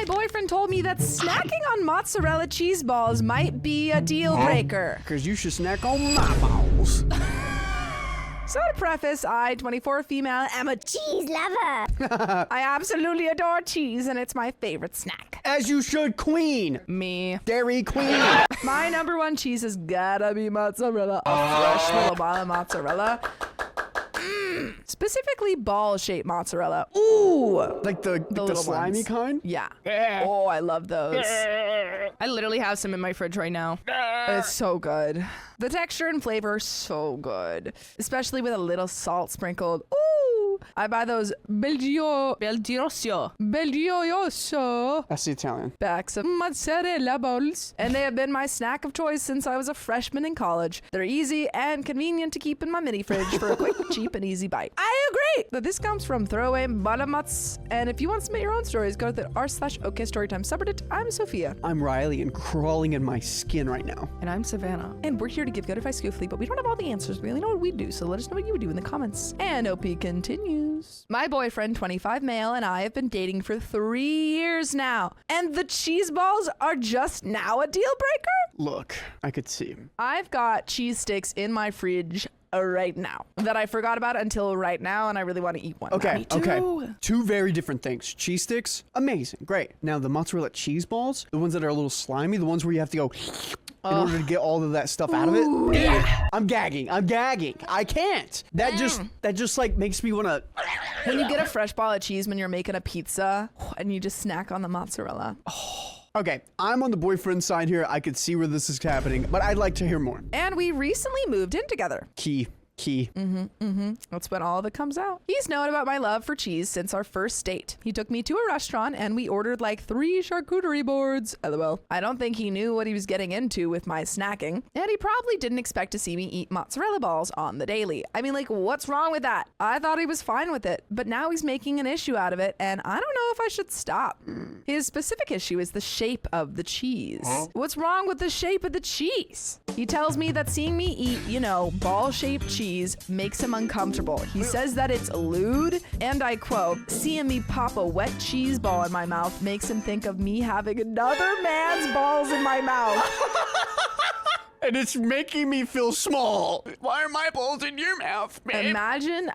boyfriend told me that snacking on mozzarella cheese balls might be a deal breaker. Because you should snack on my balls. So to preface, I, 24 female, am a cheese lover. I absolutely adore cheese, and it's my favorite snack. As you should, queen. Me. Dairy queen. My number one cheese has gotta be mozzarella. A fresh little ball of mozzarella. Specifically ball-shaped mozzarella. Ooh. Like the little slimy ones. kind? Yeah. Oh, I love those. I literally have some in my fridge right now. It's so good. The texture and flavor are so good, especially with a little salt sprinkled. Ooh. I buy those Belgioioso That's the Italian. packs of mozzarella balls, and they have been my snack of choice since I was a freshman in college. They're easy and convenient to keep in my mini fridge for a quick, cheap, and easy bite. I agree that this comes from Throwaway Balamuts, and if you want to submit your own stories, go to the r/OK Storytime subreddit. I'm Sophia. I'm Riley and crawling in my skin right now. And I'm Savannah. And we're here to give good advice skillfully, but we don't have all the answers. We only know what we do, so let us know what you would do in the comments. And OP continues. My boyfriend, 25 male, and I have been dating for 3 years now, and the cheese balls are just now a deal breaker? Look, I could see. I've got cheese sticks in my fridge right now that I forgot about until right now, and I really want to eat one. Okay, now. okay. Two very different things. Cheese sticks, amazing, great. Now the mozzarella cheese balls, the ones that are a little slimy, the ones where you have to go in order to get all of that stuff out of it. Yeah. I'm gagging. I can't. That just like makes me want to. When you get a fresh ball of cheese when you're making a pizza and you just snack on the mozzarella. Okay, I'm on the boyfriend side here. I could see where this is happening, but I'd like to hear more. And we recently moved in together. Key. That's when all of it comes out. He's known about my love for cheese since our first date. He took me to a restaurant and we ordered like 3 charcuterie boards. LOL. I don't think he knew what he was getting into with my snacking, and he probably didn't expect to see me eat mozzarella balls on the daily. I mean, like, what's wrong with that? I thought he was fine with it, but now he's making an issue out of it, and I don't know if I should stop. His specific issue is the shape of the cheese. What's wrong with the shape of the cheese? He tells me that seeing me eat, ball-shaped cheese makes him uncomfortable. He says that it's lewd, and I quote, seeing me pop a wet cheese ball in my mouth makes him think of me having another man's balls in my mouth. And it's making me feel small. Why are my balls in your mouth, man?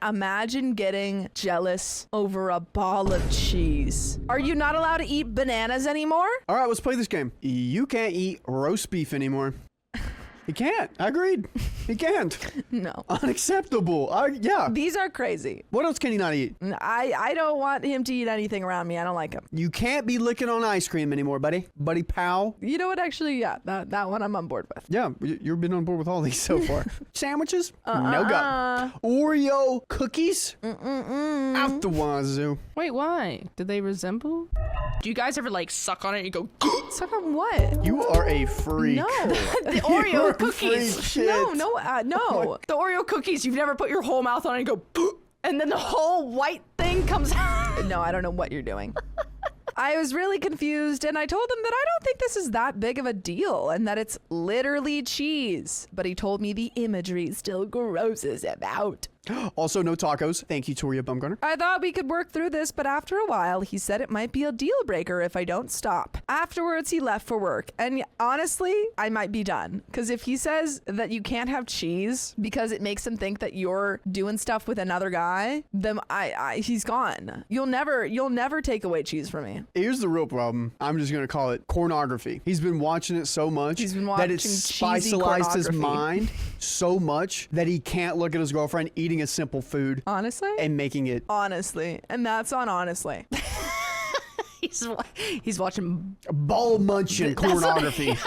Imagine getting jealous over a ball of cheese. Are you not allowed to eat bananas anymore? All right, let's play this game. You can't eat roast beef anymore. He can't. I agreed. He can't. No. Unacceptable. Yeah. These are crazy. What else can he not eat? I don't want him to eat anything around me. I don't like him. You can't be licking on ice cream anymore, buddy. Buddy pal. You know what? Actually, yeah, that one I'm on board with. Yeah, you've been on board with all these so far. Sandwiches? No go. Oreo cookies? Out the wazoo. Wait, why? Do they resemble? Do you guys ever like suck on it and you go Suck on what? You are a freak. No. the Oreo cookies? Freak shit. No. The Oreo cookies, you've never put your whole mouth on it and go and then the whole white thing comes out. No, I don't know what you're doing. I was really confused, and I told him that I don't think this is that big of a deal and that it's literally cheese. But he told me the imagery still grosses him out. Also, no tacos. Thank you, Toria Bumgarner. I thought we could work through this, but after a while, he said it might be a deal breaker if I don't stop. Afterwards, he left for work, and honestly, I might be done. Because if he says that you can't have cheese because it makes him think that you're doing stuff with another guy, then he's gone. You'll never take away cheese from me. Here's the real problem. I'm just gonna call it pornography. He's been watching it so much that it's specialized his mind so much that he can't look at his girlfriend eating a simple food. Honestly? And making it. Honestly. And that's on honestly. He's watching ball munching pornography.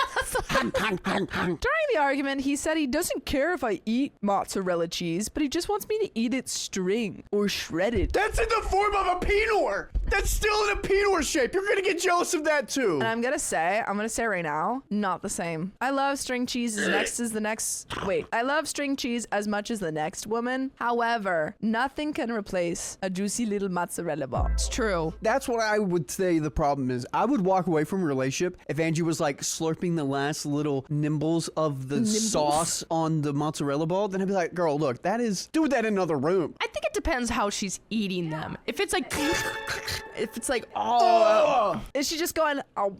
During the argument, he said he doesn't care if I eat mozzarella cheese, but he just wants me to eat it string or shredded. That's in the form of a pinor. That's still in a pinor shape. You're gonna get jealous of that too. And I'm gonna say right now, not the same. I love string cheese I love string cheese as much as the next woman. However, nothing can replace a juicy little mozzarella ball. It's true. That's what I would say the problem is. I would walk away from a relationship if Angie was like slurping the last little nimbles of the sauce on the mozzarella ball. Then I'd be like, girl, look, do that in another room. I think it depends how she's eating them. If it's like if it's like, Is she just going, oh,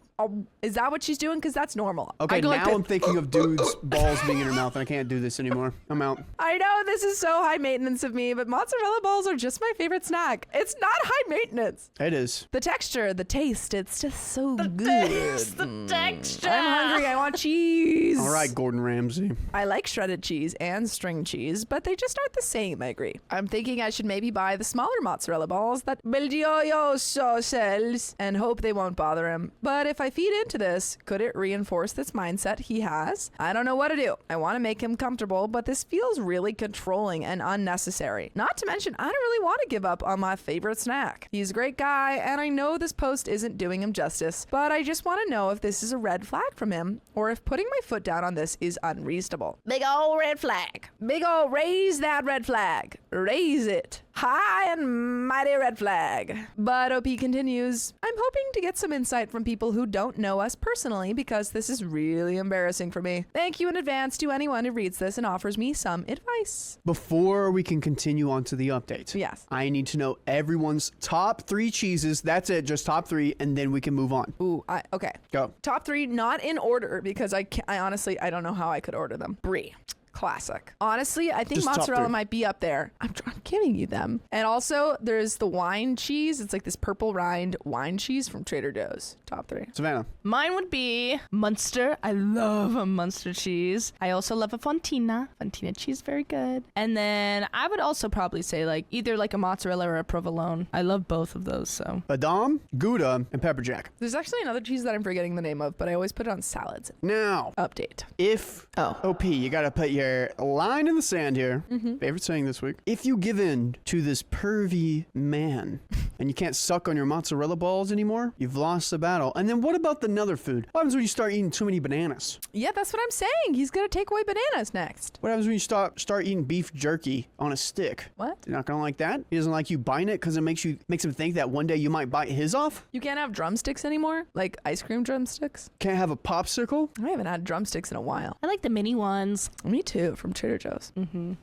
is that what she's doing? Because that's normal. Okay, I go now like this. I'm thinking of dude's balls being in her mouth, and I can't do this anymore. I'm out. I know this is so high maintenance of me, but mozzarella balls are just my favorite snack. It's not high maintenance. It is. The texture, the taste, it's just so good. the texture. I'm hungry. I want cheese. All right, Gordon Ramsay. I like shredded cheese and string cheese, but they just aren't the same, I agree. I'm thinking I should maybe buy the smaller mozzarella balls that Bellioso sells and hope they won't bother him. But if I feed into this, could it reinforce this mindset he has? I don't know what to do. I want to make him comfortable, but this feels really controlling and unnecessary. Not to mention, I don't really want to give up on my favorite snack. He's a great guy, and I know this post isn't doing him justice, but I just want to know if this is a red flag from him, or if putting my foot down on this is unreasonable. Big ol' red flag. Big ol' raise that red flag. Raise it. High and mighty red flag. But OP continues, I'm hoping to get some insight from people who don't know us personally because this is really embarrassing for me. Thank you in advance to anyone who reads this and offers me some advice. Before we can continue on to the update, Yes. I need to know everyone's top 3 cheeses. That's it, just top 3, and then we can move on. Ooh, okay. Go. Top 3, not in order because I honestly, I don't know how I could order them. Brie. Classic. Honestly, I think Just top mozzarella 3. might be up there. I'm giving you them. And also, there's the wine cheese. It's like this purple rind wine cheese from Trader Joe's. Top 3. Savannah. Mine would be Munster. I love a Munster cheese. I also love a Fontina. Fontina cheese, very good. And then I would also probably say like either like a mozzarella or a provolone. I love both of those. So Adam, Gouda, and Pepper Jack. There's actually another cheese that I'm forgetting the name of, but I always put it on salads. Now, Update. if OP, you gotta put your line in the sand here. Favorite saying this week. If you give in to this pervy man and you can't suck on your mozzarella balls anymore, you've lost the battle. And then what about the another food? What happens when you start eating too many bananas? Yeah, that's what I'm saying. He's going to take away bananas next. What happens when you start eating beef jerky on a stick? What? You're not gonna like that? He doesn't like you biting it because it makes him think that one day you might bite his off? You can't have drumsticks anymore? Like ice cream drumsticks? Can't have a popsicle? I haven't had drumsticks in a while. I like the mini ones. Me too, from Trader Joe's.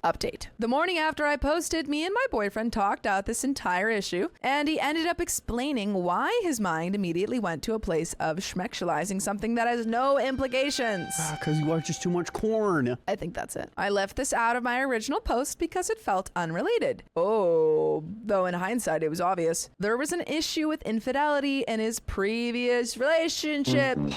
Update. The morning after I posted, me and my boyfriend talked out this entire issue, and he ended up explaining why his mind immediately went to a place of schmexualizing something that has no implications. Because he watches too much corn. I think that's it. I left this out of my original post because it felt unrelated. Oh, though in hindsight it was obvious. There was an issue with infidelity in his previous relationship. He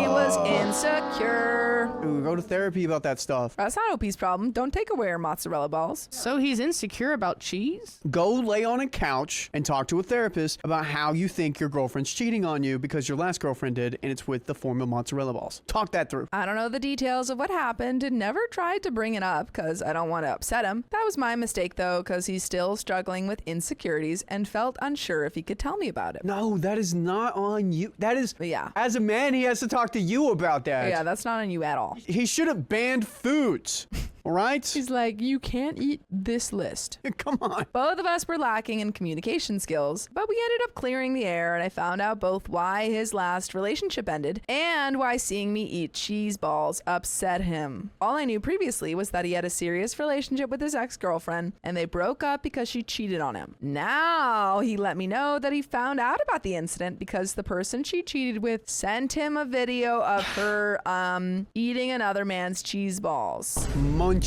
was insecure. Ooh, go to therapy about that stuff. That's not OP's problem. Don't take away her mozzarella balls. So he's insecure about cheese? Go lay on a couch and talk to a therapist about how you think your girlfriend's cheating on you because your last girlfriend did, and it's with the form of mozzarella balls. Talk that through. I don't know the details of what happened and never tried to bring it up because I don't want to upset him. That was my mistake though, because he's still struggling with insecurities and felt unsure if he could tell me about it. No, that is not on you. That is, Yeah. as a man, he has to talk to you about that. Yeah, that's not on you at all. He should have banned foods. All right? He's like, you can't eat this list. Come on. Both of us were lacking in communication skills, but we ended up clearing the air, and I found out both why his last relationship ended and why seeing me eat cheese balls upset him. All I knew previously was that he had a serious relationship with his ex-girlfriend, and they broke up because she cheated on him. Now he let me know that he found out about the incident because the person she cheated with sent him a video of her eating another man's cheese balls. Munching.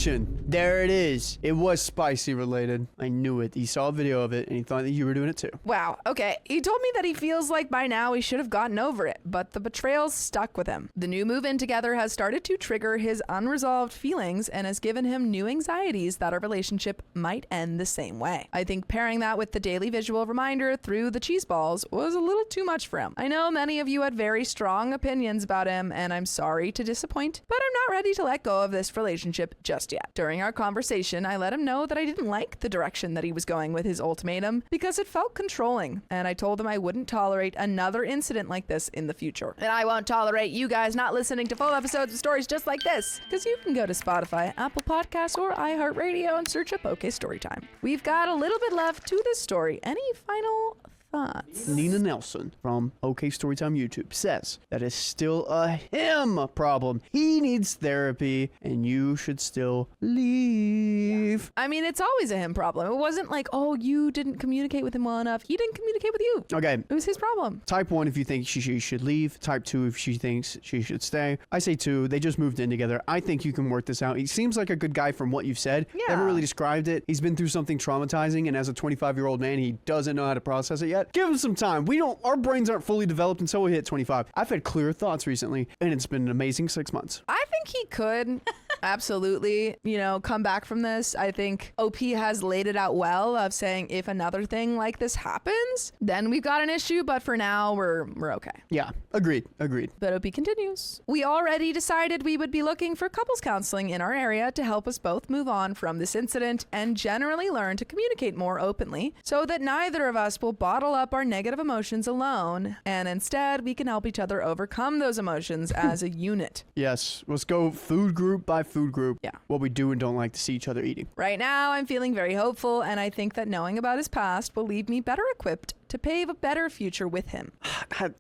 There it is. It was spicy related. I knew it. He saw a video of it and he thought that you were doing it too. Wow, okay. He told me that he feels like by now he should have gotten over it, but the betrayal stuck with him. The new move in together has started to trigger his unresolved feelings and has given him new anxieties that our relationship might end the same way. I think pairing that with the daily visual reminder through the cheese balls was a little too much for him. I know many of you had very strong opinions about him, and I'm sorry to disappoint, but I'm not ready to let go of this relationship just yet. During our conversation, I let him know that I didn't like the direction that he was going with his ultimatum because it felt controlling, and I told him I wouldn't tolerate another incident like this in the future. And I won't tolerate you guys not listening to full episodes of stories just like this, because you can go to Spotify, Apple Podcasts, or iHeartRadio and search up OK Storytime. We've got a little bit left to this story. Any final thoughts. Nina Nelson from OK Storytime YouTube says that is still a him problem. He needs therapy and you should still leave. I mean, it's always a him problem. It wasn't like, oh, you didn't communicate with him well enough. He didn't communicate with you. Okay. It was his problem. Type 1 if you think she should leave. Type 2 if she thinks she should stay. I say 2. They just moved in together. I think you can work this out. He seems like a good guy from what you've said. Yeah. Never really described it. He's been through something traumatizing, and as a 25-year-old man, he doesn't know how to process it yet. Give him some time. Our brains aren't fully developed until we hit 25. I've had clear thoughts recently, and it's been an amazing 6 months. I think he could absolutely, come back from this. I think OP has laid it out well of saying if another thing like this happens, then we've got an issue. But for now, we're okay. Yeah, agreed. But OP continues. We already decided we would be looking for couples counseling in our area to help us both move on from this incident and generally learn to communicate more openly so that neither of us will bottle up our negative emotions alone, and instead we can help each other overcome those emotions as a unit. Yes, let's go food group by food group. Yeah. What we do and don't like to see each other eating. Right now, I'm feeling very hopeful, and I think that knowing about his past will leave me better equipped to pave a better future with him.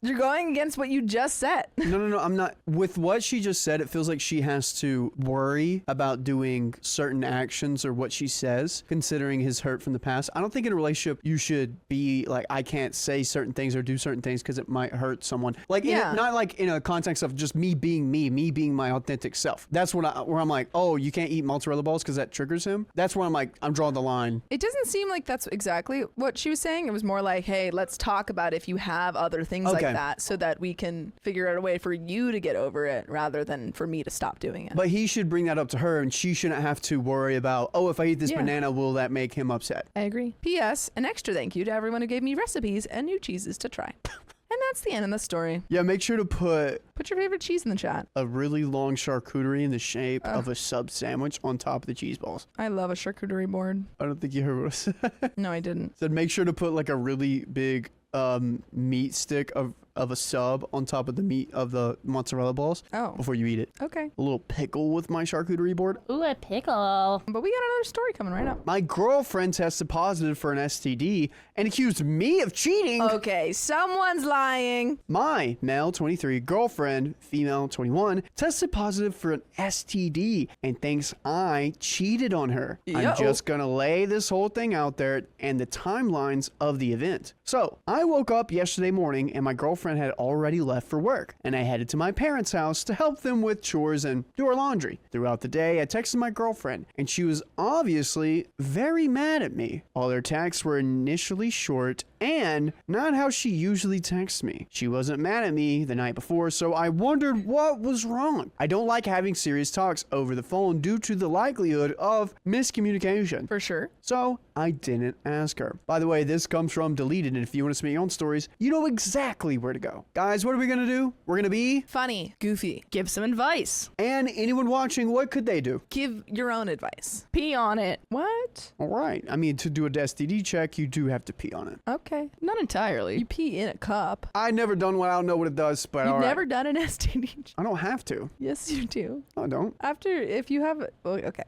You're going against what you just said. No, I'm not. With what she just said, it feels like she has to worry about doing certain actions or what she says, considering his hurt from the past. I don't think in a relationship you should be like, I can't say certain things or do certain things because it might hurt someone. Like, not like in a context of just me being me being my authentic self. That's where I'm like, oh, you can't eat mozzarella balls because that triggers him. That's where I'm like, I'm drawing the line. It doesn't seem like that's exactly what she was saying. It was more like, hey, let's talk about if you have other things like that so that we can figure out a way for you to get over it rather than for me to stop doing it. But he should bring that up to her, and she shouldn't have to worry about, oh, if I eat this banana, will that make him upset? I agree. P.S. An extra thank you to everyone who gave me recipes and new cheeses to try. And that's the end of the story. Yeah, make sure to put your favorite cheese in the chat. A really long charcuterie in the shape of a sub sandwich on top of the cheese balls. I love a charcuterie board. I don't think you heard what I said. No, I didn't. Said make sure to put like a really big meat stick of a sub on top of the meat of the mozzarella balls before you eat it. Okay. A little pickle with my charcuterie board. Ooh, a pickle. But we got another story coming right up. My girlfriend tested positive for an STD and accused me of cheating. Okay, someone's lying. My male 23 girlfriend, female 21, tested positive for an STD and thinks I cheated on her. I'm just gonna lay this whole thing out there and the timelines of the event. So I woke up yesterday morning and my girlfriend had already left for work, and I headed to my parents' house to help them with chores and do our laundry. Throughout the day, I texted my girlfriend, and she was obviously very mad at me. All her texts were initially short and not how she usually texts me. She wasn't mad at me the night before, so I wondered what was wrong. I don't like having serious talks over the phone due to the likelihood of miscommunication. For sure. So I didn't ask her. By the way, this comes from Deleted, and if you want to submit your own stories, you know exactly where to go. Guys, what are we gonna do? We're gonna be funny, goofy. Give some advice. And anyone watching, what could they do? Give your own advice. Pee on it. What? All right. I mean, to do a STD check, you do have to pee on it. Okay. Not entirely. You pee in a cup. I've never done one. I don't know what it does, but You've all right. never done an STD check. I don't have to. Yes, you do. No, I don't. If you have, okay.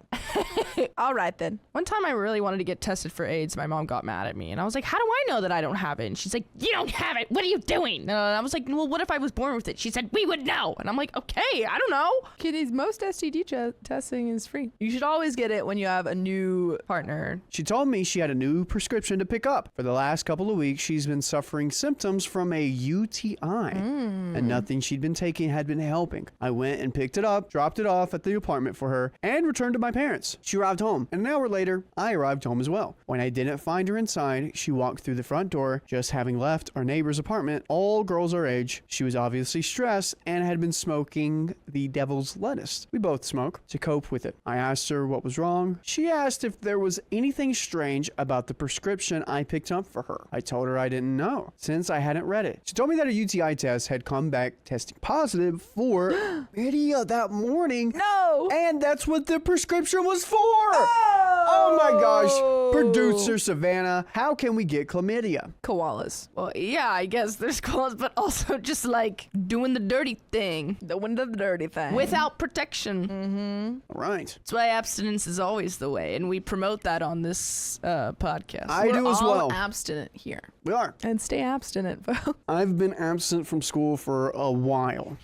All right then. One time I really wanted to get tested for AIDS. My mom got mad at me and I was like, how do I know that I don't have it? And she's like, you don't have it. What are you doing? And I was like, well, what if I was born with it? She said, we would know. And I'm like, okay, I don't know. Kiddies, most STD testing is free. You should always get it when you have a new partner. She told me she had a new prescription to pick up. For the last couple of weeks, she's been suffering symptoms from a UTI, and nothing she'd been taking had been helping. I went and picked it up, dropped it off at the apartment for her, and returned to my parents. She arrived home, and an hour later, I arrived home as well. When I didn't find her inside, she walked through the front door, just having left our neighbor's apartment, all girls our age. She was obviously stressed and had been smoking the devil's lettuce. We both smoke to cope with it. I asked her what was wrong. She asked if there was anything strange about the prescription I picked up for her. I told her I didn't know, since I hadn't read it. She told me that a UTI test had come back testing positive for Lydia that morning. No! And that's what the prescription was for! Oh! Oh my gosh. Producer Savannah, how can we get chlamydia? Koalas. Well, yeah, I guess there's calls, but also just like doing the dirty thing Doing the dirty thing. without protection. All right. That's why abstinence is always the way, and we promote that on this podcast. I do as all well. abstinent here. We are. And stay abstinent, folks. I've been absent from school for a while.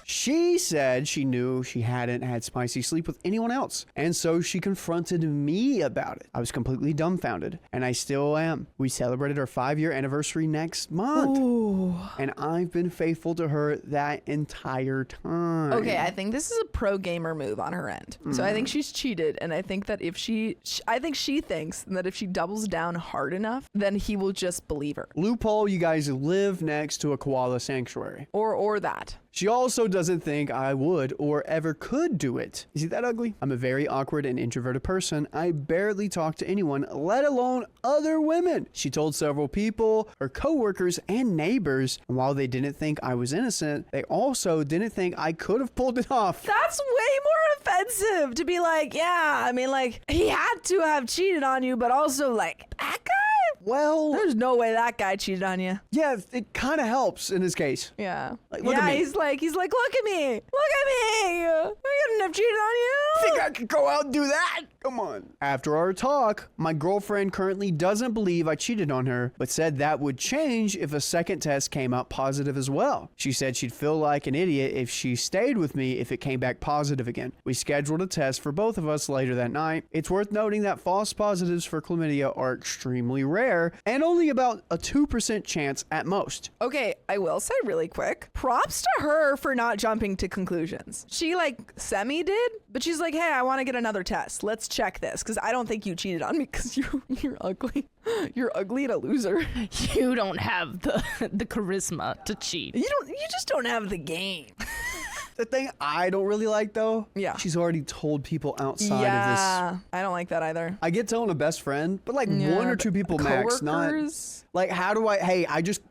She said she knew she hadn't had spicy sleep with anyone else, and so she confronted me about it. I was completely dumbfounded, and I still am. We celebrated our 5-year anniversary next month, and I've been faithful to her that entire time. Okay, I think this is a pro gamer move on her end. So I think she's cheated, and I think that if I think she thinks that if she doubles down hard enough, then he will just believe her. Loophole, you guys live next to a koala sanctuary. Or that. She also doesn't think I would or ever could do it. Is he that ugly? I'm a very awkward and introverted person. I barely talk to anyone, let alone other women. She told several people, her coworkers and neighbors, and while they didn't think I was innocent, they also didn't think I could have pulled it off. That's way more offensive to be like, yeah, I mean, like, he had to have cheated on you, but also, like, that guy? Well, There's no way that guy cheated on you. yeah, it kind of helps in his case. Yeah. Like, look at me. He's like, look at me. Look at me. I couldn't have cheated on you. Think I could go out and do that? Come on. After our talk, my girlfriend currently doesn't believe I cheated on her, but said that would change if a second test came out positive as well. She said she'd feel like an idiot if she stayed with me if it came back positive again. We scheduled a test for both of us later that night. It's worth noting that false positives for chlamydia are extremely rare and only about a 2% chance at most. Okay, I will say really quick, props to her for not jumping to conclusions. She like semi did, but she's like, hey, I want to get another test. Let's check this because I don't think you cheated on me because you're ugly. You're ugly and a loser. You don't have the charisma to cheat. You just don't have the game. The thing I don't really like though, Yeah. she's already told people outside of Yeah, I don't like that either. this. I get telling a best friend, but like Yeah, one or two people max, not coworkers. like how do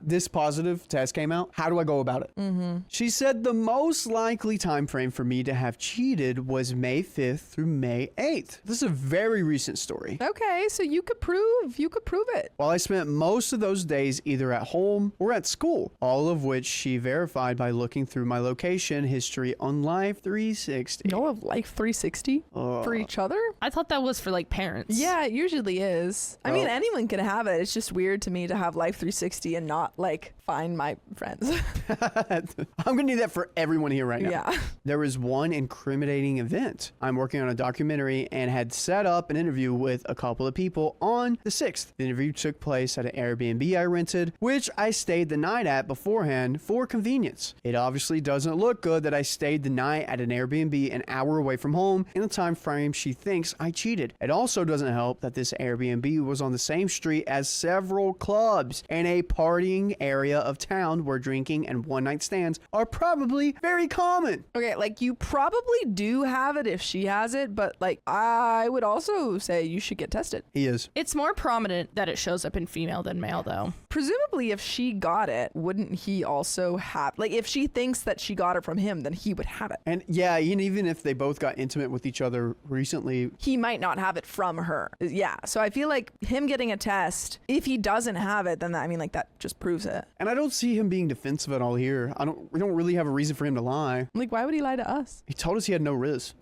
this positive test came out. How do I go about it? Mm-hmm. She said the most likely time frame for me to have cheated was May 5th through May 8th. This is a very recent story. Okay, so you could prove it. While I spent most of those days either at home or at school, all of which she verified by looking through my location history on Live 360. You know of Life 360 for each other? I thought that was for like parents. Yeah, it usually is. I mean, anyone can have it. It's just weird to me to have Life 360 and not like find my friends. I'm gonna need that for everyone here right now. Yeah. There was one incriminating event. I'm working on a documentary and had set up an interview with a couple of people on the 6th. The interview took place at an Airbnb I rented, which I stayed the night at beforehand for convenience. It obviously doesn't look good that I stayed the night at an Airbnb an hour away from home in a time frame she thinks I cheated. It also doesn't help that this Airbnb was on the same street as several clubs and a partying area of town where drinking and one-night stands are probably very common. Okay, like you probably do have it if she has it, but like I would also say you should get tested. He is. It's more prominent that it shows up in female than male, though. Presumably, if she got it, wouldn't he also have, like, if she thinks that she got it from him, then he would have it. And yeah, even if they both got intimate with each other recently, He might not have it from her. Yeah. So I feel like him getting a test, if he doesn't have it, then that, I mean, like, that just proves it. and I don't see him being defensive at all here. We don't really have a reason for him to lie. Like, why would he lie to us? He told us he had no riz.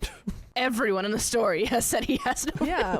Everyone in the story has said he has no. Yeah,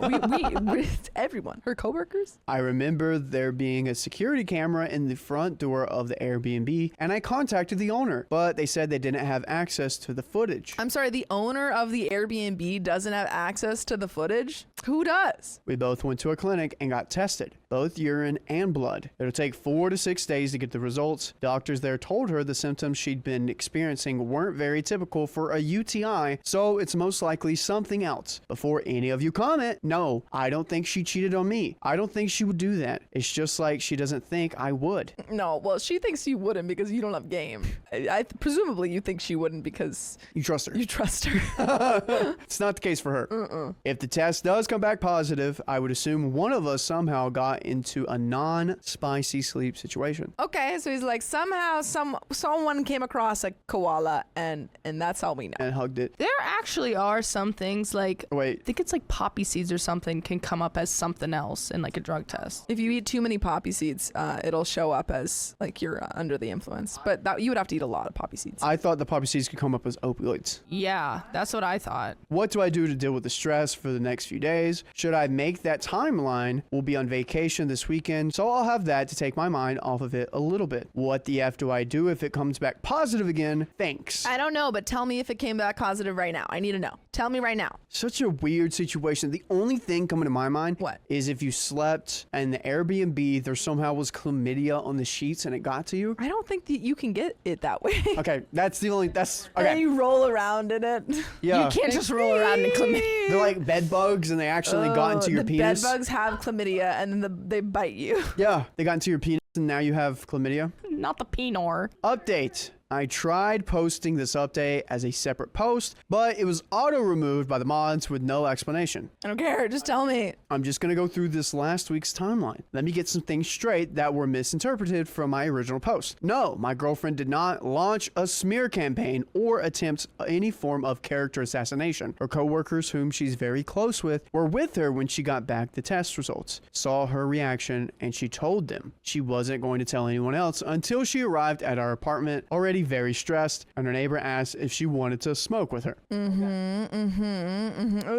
we everyone, her coworkers. I remember there being a security camera in the front door of the Airbnb, and I contacted the owner, but they said they didn't have access to the footage. I'm sorry, the owner of the Airbnb doesn't have access to the footage? Who does? We both went to a clinic and got tested, both urine and blood. It'll take 4 to 6 days to get the results. Doctors there told her the symptoms she'd been experiencing weren't very typical for a UTI, so it's most likely something else. Before any of you comment, no, I don't think she cheated on me. I don't think she would do that. It's just like she doesn't think I would. No, well, she thinks you wouldn't because you don't have game. I presumably you think she wouldn't because You trust her. you trust her. It's not the case for her. If the test does come back positive, I would assume one of us somehow got into a non-spicy sleep situation. Okay, so he's like, somehow someone came across a koala and that's all we know. And hugged it. There actually are some things like Wait. I think it's like poppy seeds or something can come up as something else in like a drug test. If you eat too many poppy seeds, it'll show up as like you're under the influence. But you would have to eat a lot of poppy seeds. I thought the poppy seeds could come up as opioids. Yeah, that's what I thought. What do I do to deal with the stress for the next few days? Should I make that timeline? We'll be on vacation this weekend, so I'll have that to take my mind off of it a little bit. What the F do I do if it comes back positive again? Thanks. I don't know, but tell me if it came back positive right now. I need to know. Tell me right now. Such a weird situation. The only thing coming to my mind What? is if you slept and the Airbnb, there somehow was chlamydia on the sheets and it got to you. I don't think that you can get it that way. Okay, that's And okay. you roll around in it. Yeah. You can't just roll around in chlamydia. They're like bed bugs and they actually got into your the penis. bed bugs have chlamydia and then they bite you. Yeah, they got into your penis and now you have chlamydia. Not the penor. Update. I tried posting this update as a separate post, but it was auto-removed by the mods with no explanation. I don't care. Just tell me. I'm just going to go through this last week's timeline. Let me get some things straight that were misinterpreted from my original post. No, my girlfriend did not launch a smear campaign or attempt any form of character assassination. Her coworkers, whom she's very close with, were with her when she got back the test results, saw her reaction, and she told them she wasn't going to tell anyone else until she arrived at our apartment, already very stressed, and her neighbor asked if she wanted to smoke with her.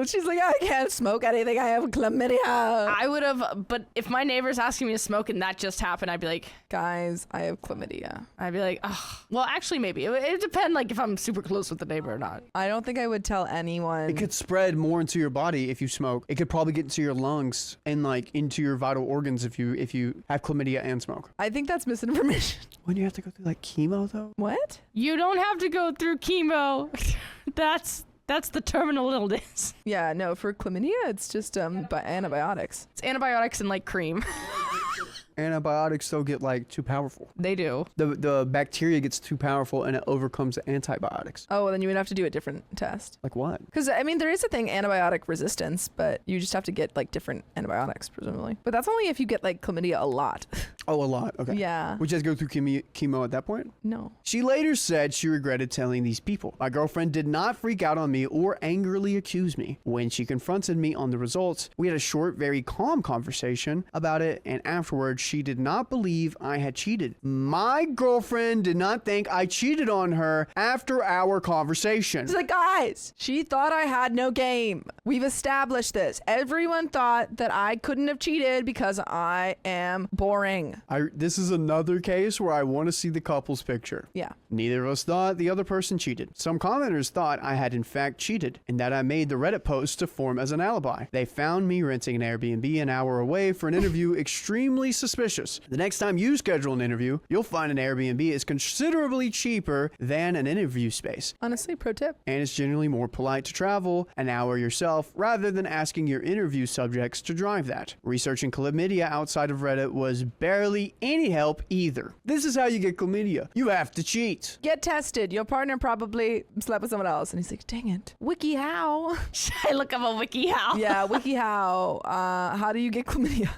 She's like, I can't smoke anything. I have chlamydia. I would have, but if my neighbor's asking me to smoke and that just happened, I'd be like, Guys, I have chlamydia. ugh. Well, actually, maybe. It depends, like, if I'm super close with the neighbor or not. I don't think I would tell anyone. It could spread more into your body if you smoke. It could probably get into your lungs and like into your vital organs if you have chlamydia and smoke. I think that's misinformation. Wouldn't you have to go through like chemo though? What? You don't have to go through chemo. That's the terminal illness. Yeah, no, for chlamydia, it's just antibiotics. It's antibiotics and, like, cream. Antibiotics don't get like too powerful. They do. The bacteria gets too powerful and it overcomes the antibiotics. Oh, well, then you would have to do a different test. Like what? Because, I mean, there is a thing, antibiotic resistance, but you just have to get, like, different antibiotics, presumably. But that's only if you get, like, chlamydia a lot. Oh, a lot. Okay. Yeah. Would you have to go through chemo at that point? No. She later said she regretted telling these people. My girlfriend did not freak out on me or angrily accuse me. When she confronted me on the results, we had a short, very calm conversation about it, and afterwards, she did not believe I had cheated. My girlfriend did not think I cheated on her after our conversation. She's like, guys, she thought I had no game. We've established this. Everyone thought that I couldn't have cheated because I am boring. This is another case where I want to see the couple's picture. Yeah. Neither of us thought the other person cheated. Some commenters thought I had in fact cheated and that I made the Reddit post to form as an alibi. They found me renting an Airbnb an hour away for an interview extremely suspicious. The next time you schedule an interview, you'll find an Airbnb is considerably cheaper than an interview space. Honestly, pro tip. And it's generally more polite to travel an hour yourself rather than asking your interview subjects to drive that. Researching chlamydia outside of Reddit was barely any help either. This is how you get chlamydia. You have to cheat. Get tested. Your partner probably slept with someone else. And he's like, dang it. WikiHow. Should I look up a WikiHow? Yeah, WikiHow. How do you get chlamydia?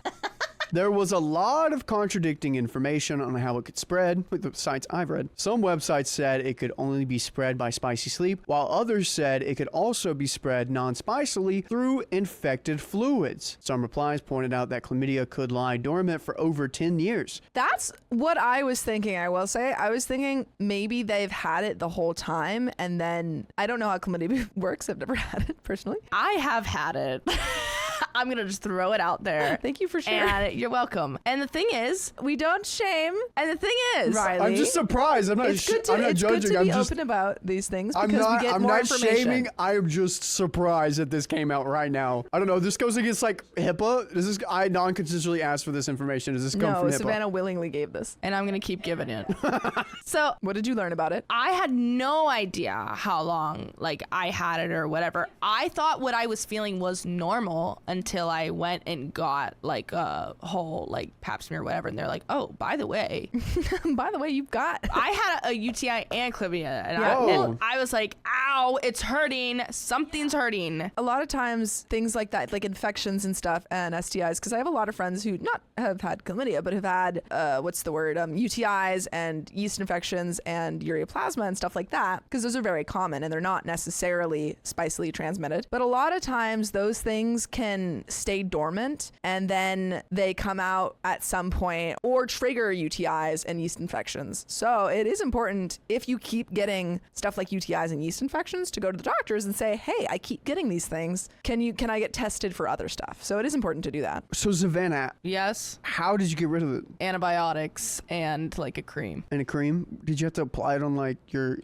There was a lot of contradicting information on how it could spread with the sites I've read. Some websites said it could only be spread by spicy sleep, while others said it could also be spread non-spicily through infected fluids. Some replies pointed out that chlamydia could lie dormant for over 10 years. That's what I was thinking, I will say. I was thinking maybe they've had it the whole time, and then I don't know how chlamydia works. I've never had it personally. I have had it. I'm going to just throw it out there. Thank you for sharing. And you're welcome. And the thing is, We don't shame. and the thing is, Riley. I'm just surprised. I'm not It's good to, I'm not it's judging. good to I'm be just open about these things because I'm not we get I'm more not information. shaming. I am just surprised that this came out right now. I don't know. This goes against like HIPAA. Does this I non-consensually asked for this information? Does this come No, from HIPAA? Savannah willingly gave this. and I'm going to keep giving it. So What did you learn about it? I had no idea how long like I had it or whatever. I thought what I was feeling was normal until I went and got like a whole like pap smear or whatever, and they're like, oh, by the way, By the way, you've got. I had a UTI and chlamydia, and Yeah. I was like, ow. ow, it's hurting. Something's hurting. A lot of times things like that, like infections and stuff and STIs, because I have a lot of friends who not have had chlamydia, but have had, UTIs and yeast infections and ureaplasma and stuff like that, because those are very common and they're not necessarily spicily transmitted. But a lot of times those things can stay dormant and then they come out at some point or trigger UTIs and yeast infections. So it is important, if you keep getting stuff like UTIs and yeast infections, to go to the doctors and say, hey, I keep getting these things. Can I get tested for other stuff? So it is important to do that. So Savannah, Yes. how did you get rid of it? Antibiotics and like a cream. And a cream? Did you have to apply it on like your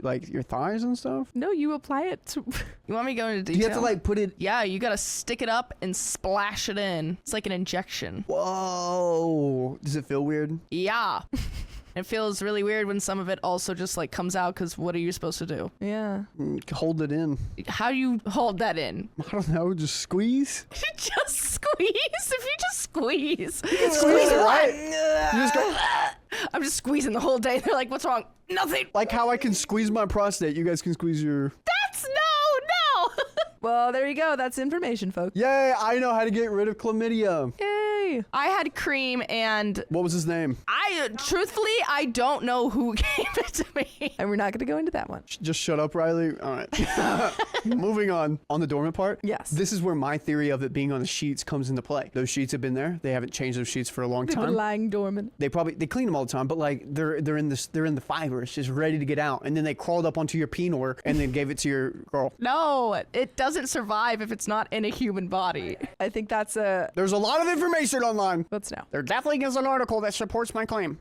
thighs and stuff? No, you apply it to... You want me to go into Do detail? you have to like put it? Yeah, you gotta stick it up and splash it in. It's like an injection. Whoa! Does it feel weird? Yeah. It feels really weird when some of it also just like comes out, because what are you supposed to do? Yeah. Hold it in. How do you hold that in? I don't know. Just squeeze. Just squeeze. If you just squeeze. Squeeze it, right? You just go. I'm just squeezing the whole day. They're like, what's wrong? Nothing. Like how I can squeeze my prostate. You guys can squeeze your. That's no. Well, there you go. That's information, folks. Yay! I know how to get rid of chlamydia. Yay. I had cream, and What was his name? truthfully, I don't know who gave it to me. And we're not going to go into that one. Just shut up, Riley. All right. Moving on. On the dormant part. Yes. This is where my theory of it being on the sheets comes into play. Those sheets have been there. They haven't changed those sheets for a long They've been time. lying dormant. They clean them all the time, but like they're in the fibers, just ready to get out. And then they crawled up onto your penor and then gave it to your girl. No, it doesn't survive if it's not in a human body. I think that's a... There's a lot of information online. Let's know. There definitely is an article that supports my claim.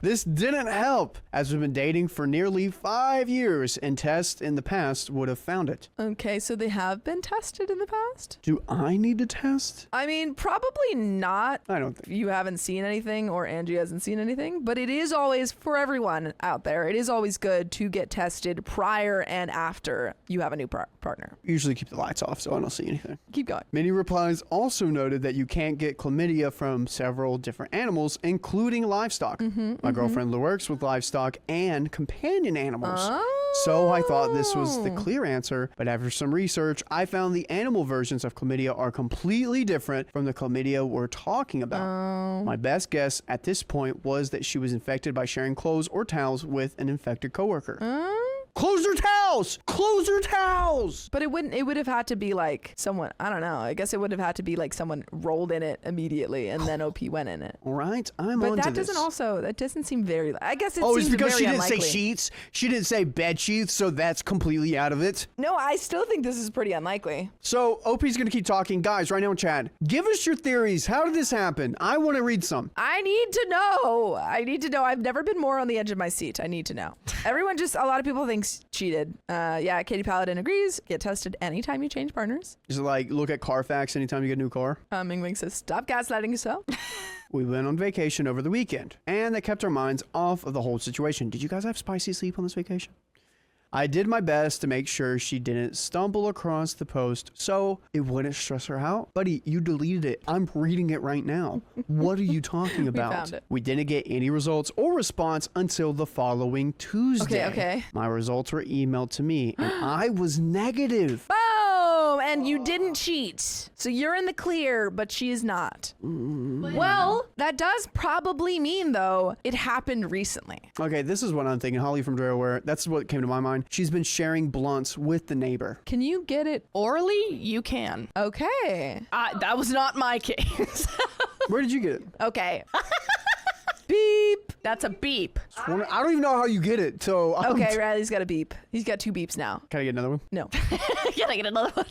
This didn't help, as we've been dating for nearly 5 years, and tests in the past would have found it. Okay, so they have been tested in the past? Do I need to test? I mean, probably not. I don't think. You haven't seen anything or Angie hasn't seen anything, but it is always, for everyone out there, it is always good to get tested prior and after you have a new partner. Usually keep the lights off, so I don't see anything. Keep going. Many replies also noted that you can't get chlamydia from several different animals, including livestock. My girlfriend works with livestock and companion animals. So I thought this was the clear answer, but after some research, I found the animal versions of chlamydia are completely different from the chlamydia we're talking about. My best guess at this point was that she was infected by sharing clothes or towels with an infected coworker. Clothes or towels! Clothes or towels! But it would have had to be like someone, I don't know, I guess it would have had to be like someone rolled in it immediately and then OP went in it. All right, I'm But onto that this. that doesn't seem very, I guess it Oh, seems it's because very she didn't unlikely. say sheets. She didn't say bed sheets, so that's completely out of it. No, I still think this is pretty unlikely. So OP's gonna keep talking. Guys, right now in chat, give us your theories. How did this happen? I want to read some. I need to know. I've never been more on the edge of my seat. I need to know. Everyone a lot of people think cheated. Yeah, Katie Paladin agrees. Get tested anytime you change partners. Is it like look at Carfax anytime you get a new car? Ming Ming says, stop gaslighting yourself. We went on vacation over the weekend, and that kept our minds off of the whole situation. Did you guys have spicy sleep on this vacation? I did my best to make sure she didn't stumble across the post so it wouldn't stress her out. Buddy, you deleted it. I'm reading it right now. What are you talking about? found it. We didn't get any results or response until the following Tuesday. Okay. My results were emailed to me, and I was negative. Boom! And you didn't cheat. So you're in the clear, but she is not. Well, that does probably mean, though, it happened recently. Okay, this is what I'm thinking. Holly from Drareware, that's what came to my mind. She's been sharing blunts with the neighbor. Can you get it? Orally, you can. Okay. That was not my case. Where did you get it? Okay. Beep. That's a beep. I don't even know how you get it. So Okay, Riley's got a beep. He's got 2 beeps now. Can I get another one? No. Can I get another one?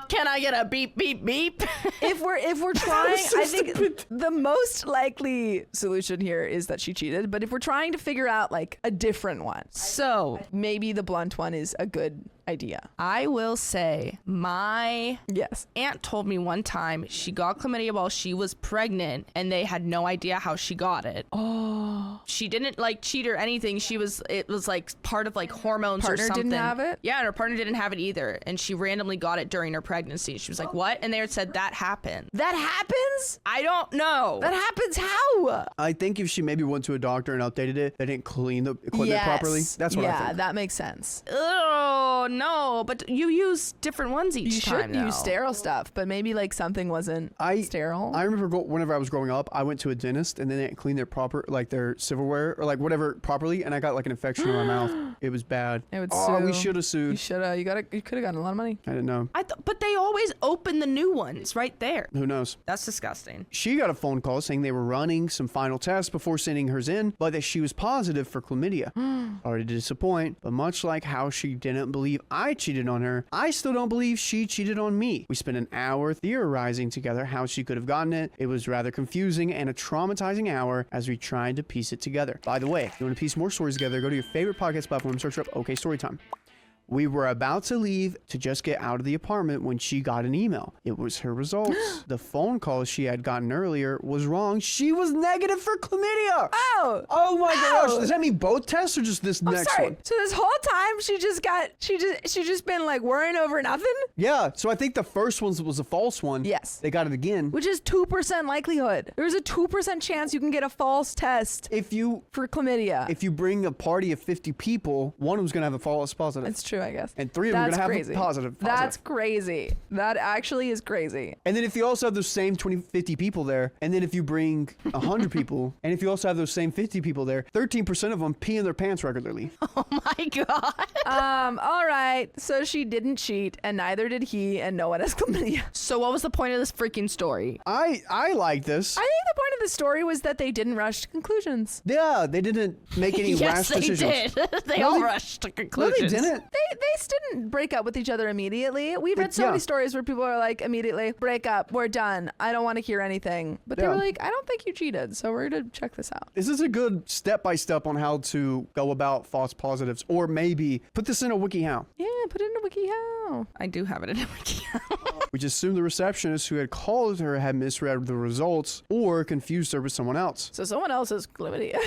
Can I get a beep, beep, beep? If we're trying, I think the most likely solution here is that she cheated. But if we're trying to figure out like a different one, So, maybe the blunt one is a good idea. I will say my Yes. aunt told me one time she got chlamydia while she was pregnant and they had no idea how she got it. Oh. She didn't like cheat or anything. It was like part of like hormones Partner or something. didn't have it? Yeah, and her partner didn't have it either. And she randomly got it during her pregnancy. She was like, what? And they had said that happened. That happens? I don't know. That happens how? I think if she maybe went to a doctor and updated it, they didn't clean the equipment properly. That's what I Yeah, think. that makes sense. Oh, no. But you use different ones each You time, should though. use sterile stuff, but maybe like something wasn't sterile. I remember whenever I was growing up, I went to a dentist and then they didn't clean their silverware or like whatever properly, and I got like an infection in my mouth. It was bad. It would we sue. should have You sued. should have. You could have gotten a lot of money. I didn't know. But they always open the new ones right there. Who knows? That's disgusting. She got a phone call saying they were running some final tests before sending hers in, but that she was positive for chlamydia. Sorry to disappoint, but much like how she didn't believe I cheated on her, I still don't believe she cheated on me. We spent an hour theorizing together how she could have gotten it. It was rather confusing and a traumatizing hour as we tried to piece it together. By the way, if you want to piece more stories together, go to your favorite podcast platform, search up OK Storytime. We were about to leave to just get out of the apartment when she got an email. It was her results. The phone call she had gotten earlier was wrong. She was negative for chlamydia. Oh. Oh my gosh. Does that mean both tests or just this next Sorry. one? So this whole time she just been like worrying over nothing? Yeah. So I think the first one was a false one. Yes. They got it again. Which is 2% likelihood. There's a 2% chance you can get a false test If you bring a party of 50 people, one of them's going to have a false positive. It's true, I guess. And 3 of them are going to have crazy. a positive. That's crazy. That actually is crazy. And then if you also have those same 50 people there, and then if you bring 100 people, and if you also have those same 50 people there, 13% of them pee in their pants regularly. Oh my God. All right. So she didn't cheat, and neither did he, and no one has chlamydia. So what was the point of this freaking story? I like this. I think the point of the story was that they didn't rush to conclusions. Yeah, they didn't make any rash Yes, they decisions. did. They No, all they- rushed to No, conclusions. they didn't. They didn't break up with each other immediately. We've read so yeah. many stories where people are like, immediately, break up, we're done. I don't want to hear anything. But they Yeah. were like, I don't think you cheated, so we're going to check this out. This is a good step-by-step on how to go about false positives, or maybe put this in a WikiHow. Yeah, put it in a WikiHow. I do have it in a wiki. We just assumed the receptionist who had called her had misread the results or confused her with someone else. So someone else has chlamydia.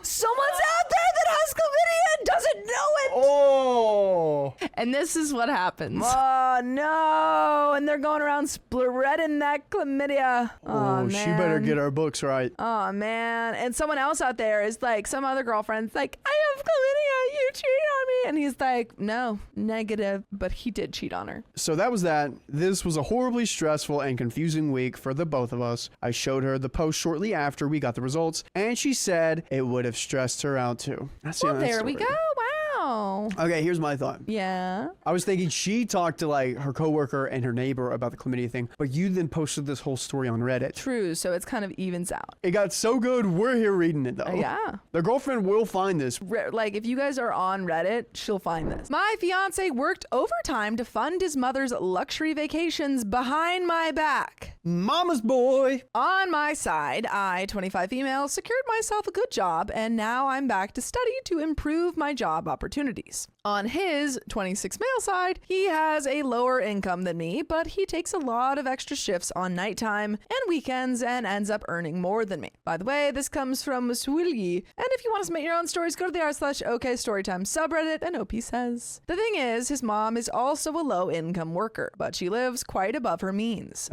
Someone's out there that has chlamydia and doesn't know it. Oh! And this is what happens. Oh no! And they're going around spreading that chlamydia. Oh, man. She better get our books right. Oh man! And someone else out there is like, some other girlfriend's like, I have chlamydia. You cheated on me, and he's like, no, negative. But he did cheat on her. So that was that. This was a horribly stressful and confusing week for the both of us. I showed her the post shortly after we got the results, and she said it would have stressed her out too. That's the Well, end of that there we story. go. Wow. Okay, here's my thought. Yeah. I was thinking she talked to like her coworker and her neighbor about the chlamydia thing, but you then posted this whole story on Reddit. True. So it's kind of evens out. It got so good, we're here reading it though. Yeah. The girlfriend will find this. Like, if you guys are on Reddit, she'll find this. My fiance worked overtime to fund his mother's luxury vacations behind my back. Mama's boy. On my side, I, 25 female, secured myself a good job, and now I'm back to study to improve my job opportunities. On his 26 male side, he has a lower income than me, but he takes a lot of extra shifts on nighttime and weekends and ends up earning more than me. By the way, this comes from Swilgi, and if you want to submit your own stories, go to the r/OK Storytime subreddit, and OP says. The thing is, his mom is also a low-income worker, but she lives quite above her means.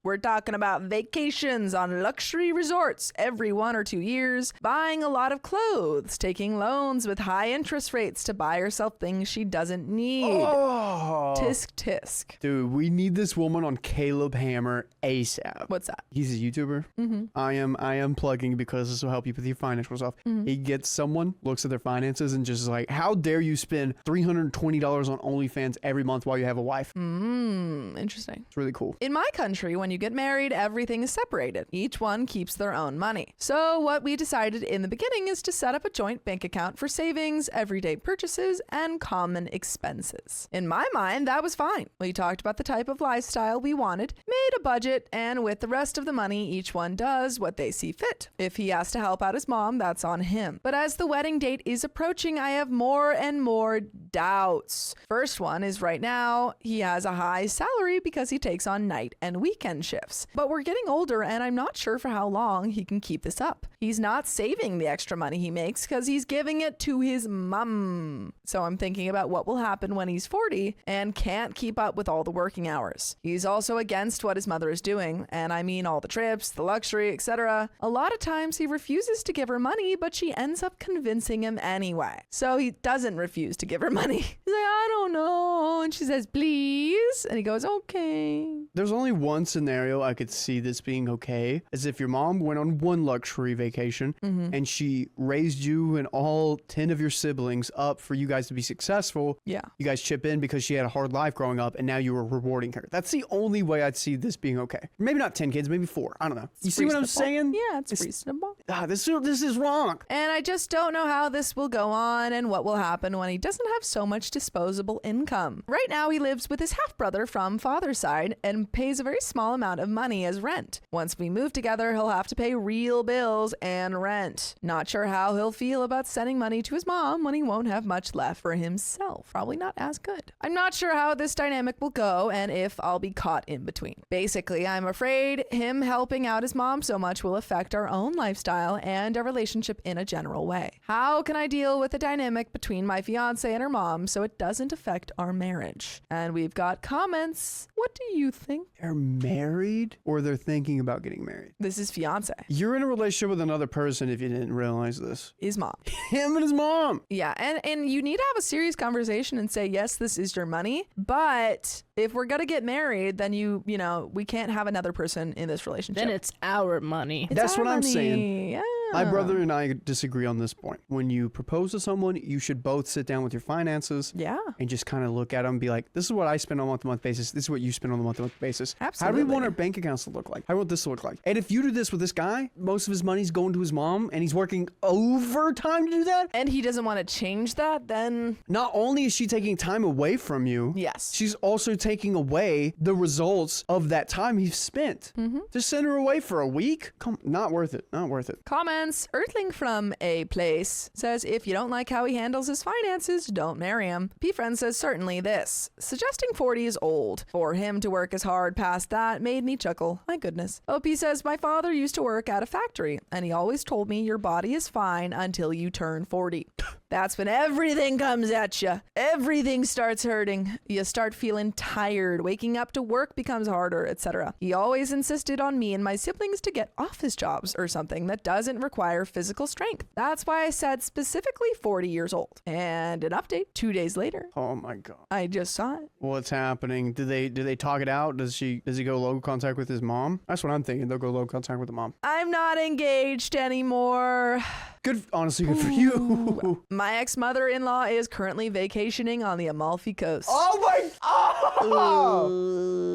We're talking about vacations on luxury resorts every 1 or 2 years, buying a lot of clothes, taking loans with high interest rates to buy herself things she doesn't need. Oh. Tisk tisk. Dude, we need this woman on Caleb Hammer ASAP. What's that? He's a YouTuber. Mm-hmm. I am plugging because this will help you with your financial stuff. Mm-hmm. He gets someone, looks at their finances, and just is like, how dare you spend $320 on OnlyFans every month while you have a wife? Interesting. It's really cool. In my country, when you you get married, everything is separated. Each one keeps their own money. So what we decided in the beginning is to set up a joint bank account for savings, everyday purchases, and common expenses. In my mind, that was fine. We talked about the type of lifestyle we wanted, made a budget, and with the rest of the money, each one does what they see fit. If he has to help out his mom, that's on him. But as the wedding date is approaching, I have more and more doubts. First one is right now, he has a high salary because he takes on night and weekend shifts. But we're getting older and I'm not sure for how long he can keep this up. He's not saving the extra money he makes because he's giving it to his mom. So I'm thinking about what will happen when he's 40 and can't keep up with all the working hours. He's also against what his mother is doing, and I mean all the trips, the luxury, etc. A lot of times he refuses to give her money, but she ends up convincing him anyway. So he doesn't refuse to give her money. He's like, I don't know. And she says, please. And he goes, okay. There's only one scenario I could see this being okay, as if your mom went on one luxury vacation and she raised you and all 10 of your siblings up for you guys to be successful. Yeah. You guys chip in because she had a hard life growing up and now you were rewarding her. That's the only way I'd see this being okay. Maybe not 10 kids, maybe 4. I don't know. You see what I'm saying? Yeah, it's reasonable. This is wrong. And I just don't know how this will go on and what will happen when he doesn't have so much disposable income. Right now, he lives with his half-brother from father's side and pays a very small amount of money as rent. Once we move together, he'll have to pay real bills and rent. Not sure how he'll feel about sending money to his mom when he won't have much left for himself. Probably not as good. I'm not sure how this dynamic will go and if I'll be caught in between. Basically, I'm afraid him helping out his mom so much will affect our own lifestyle and our relationship in a general way. How can I deal with the dynamic between my fiance and her mom so it doesn't affect our marriage? And we've got comments. What do you think? They're married or they're thinking about getting married? This is fiance. You're in a relationship with another person if you didn't realize this. His mom. Him and his mom. Yeah, and you need to have a serious conversation and say, yes, this is your money, but if we're gonna get married, then you know, we can't have another person in this relationship. Then it's our money. That's what I'm saying. Yeah. My brother and I disagree on this point. When you propose to someone, you should both sit down with your finances and just kind of look at them and be like, this is what I spend on a month-to-month basis. This is what you spend on a month-to-month basis. Absolutely. How do we want our bank accounts to look like? How do we want this to look like? And if you do this with this guy, most of his money's going to his mom and he's working overtime to do that. And he doesn't want to change that, then... Not only is she taking time away from you, yes, she's also taking away the results of that time he's spent. Just send her away for a week? Not worth it. Not worth it. Comments. Earthling from a place says, if you don't like how he handles his finances, don't marry him. P-Friend says, certainly this. Suggesting 40 is old. For him to work as hard past that made me chuckle. My goodness. OP says, my father used to work at a factory, and he always told me your body is fine until you turn 40. That's when everything comes at you. Everything starts hurting. You start feeling tired. Waking up to work becomes harder, etc. He always insisted on me and my siblings to get office jobs or something that doesn't require physical strength. That's why I said specifically 40 years old. And an update 2 days later. Oh my God. I just saw it. What's happening? Do they talk it out? Does he go low contact with his mom? That's what I'm thinking. They'll go low contact with the mom. I'm not engaged anymore. Good, honestly, good for you. My ex-mother-in-law is currently vacationing on the Amalfi Coast. Oh my!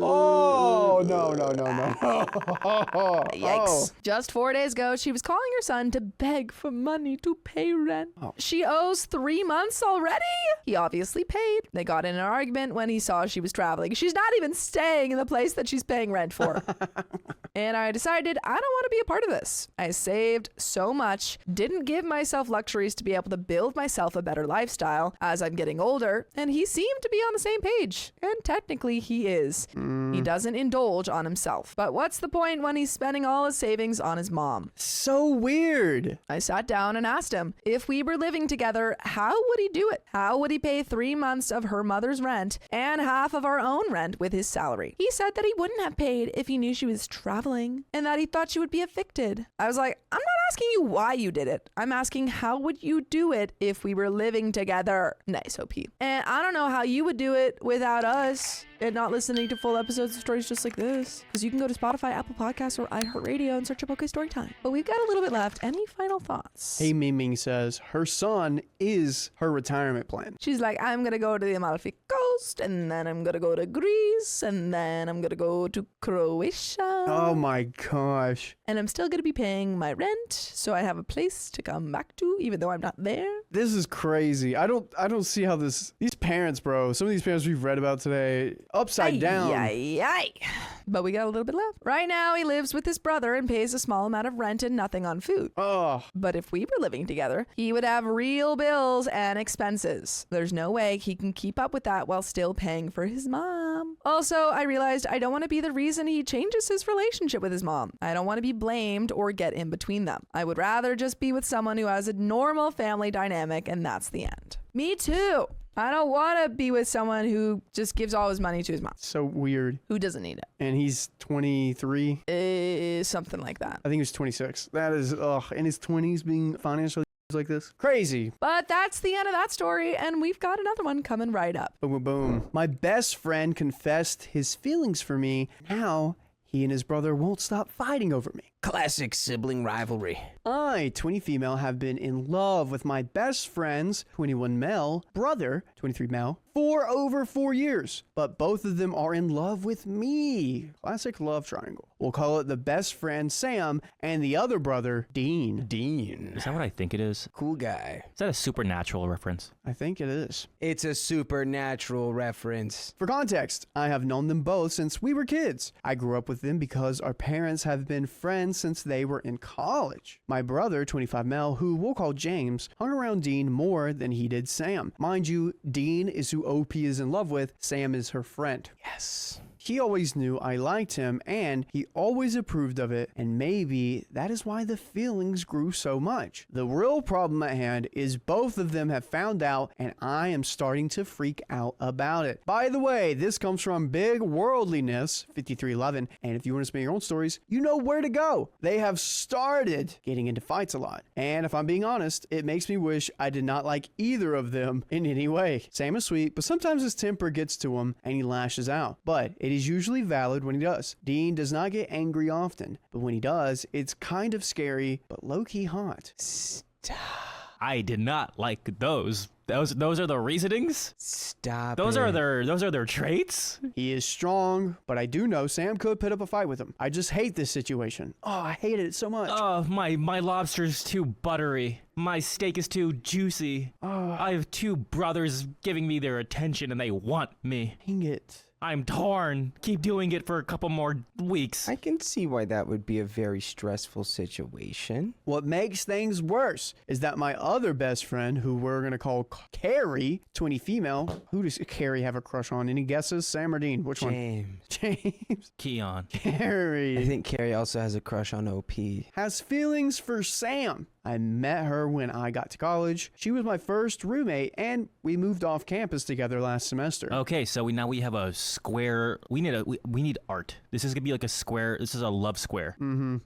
Oh no! Yikes. Just 4 days ago, she was calling her son to beg for money to pay rent. She owes 3 months already? He obviously paid. They got in an argument when he saw she was traveling. She's not even staying in the place that she's paying rent for. And I decided I don't want to be a part of this. I saved so much, didn't give myself luxuries to be able to build myself a better lifestyle as I'm getting older, and he seemed to be on the same page. And technically he is. He doesn't indulge on himself. But what's the point when he's spending all his savings on his mom? So weird. I sat down and asked him, if we were living together, how would he do it? How would he pay 3 months of her mother's rent and half of our own rent with his salary? He said that he wouldn't have paid if he knew she was traveling and that he thought she would be evicted. I was like, I'm not asking you why you did it. I'm asking how would you do it if we were living together? Nice, OP. And I don't know how you would do it without us and not listening to full episodes of stories just like this. Because you can go to Spotify, Apple Podcasts, or iHeartRadio and search up OK Storytime. But we've got a little bit left. Any final thoughts? Hey Ming says her son is her retirement plan. She's like, I'm going to go to the Amalfi Coast coast, and then I'm gonna go to Greece, and then I'm gonna go to Croatia. Oh my gosh. And I'm still gonna be paying my rent, so I have a place to come back to, even though I'm not there. This is crazy. I don't see how these parents, bro, some of these parents we've read about today, upside down. Ay. But we got a little bit left. Right now, he lives with his brother and pays a small amount of rent and nothing on food. Oh, But if we were living together, he would have real bills and expenses. There's no way he can keep up with that while still paying for his mom. Also, I realized I don't want to be the reason he changes his relationship with his mom. I don't want to be blamed or get in between them. I would rather just be with someone who has a normal family dynamic, and that's the end. Me too. I don't want to be with someone who just gives all his money to his mom, so weird. who doesn't need it. And he's 23. Something like that. I think he was 26. That is, in his 20s being financially like this. Crazy. But that's the end of that story, and we've got another one coming right up. Boom, boom, boom. My best friend confessed his feelings for me. Now he and his brother won't stop fighting over me. Classic sibling rivalry. I, 20 female, have been in love with my best friend's 21 male brother, 23 male, for over 4 years. But both of them are in love with me. Classic love triangle. We'll call it the best friend Sam and the other brother Dean. Dean. Is that what I think it is? Cool guy. Is that a supernatural reference? I think it is. It's a supernatural reference. For context, I have known them both since we were kids. I grew up with them because our parents have been friends since they were in college. My brother, 25 male, who we'll call James, hung around Dean more than he did Sam. Mind you, Dean is who OP is in love with. Sam is her friend. Yes. He always knew I liked him, and he always approved of it, and maybe that is why the feelings grew so much. The real problem at hand is both of them have found out, and I am starting to freak out about it. By the way, this comes from Big Worldliness 5311, and if you want to spin your own stories, you know where to go. They have started getting into fights a lot, and if I'm being honest, it makes me wish I did not like either of them in any way. Sam is sweet, but sometimes his temper gets to him, and he lashes out, but it is usually valid when he does. Dean does not get angry often, but when he does, it's kind of scary, but low-key hot. I did not like those. Those are the reasonings? Stop Those it. are their traits? He is strong, but I do know Sam could put up a fight with him. I just hate this situation. Oh, I hated it so much. Oh, my lobster's too buttery. My steak is too juicy. I have two brothers giving me their attention and they want me. Dang it. I'm torn. Keep doing it for a couple more weeks. I can see why that would be a very stressful situation. What makes things worse is that my other best friend, who we're going to call Carrie, 20 female, who does Carrie have a crush on? Any guesses? Sam or Dean? Which one? James. James. Keon. Carrie. I think Carrie also has a crush on OP. Has feelings for Sam. I met her when I got to college. She was my first roommate, and we moved off campus together last semester. Okay, so we have a square. We need art. This is gonna be like a square. This is a love square.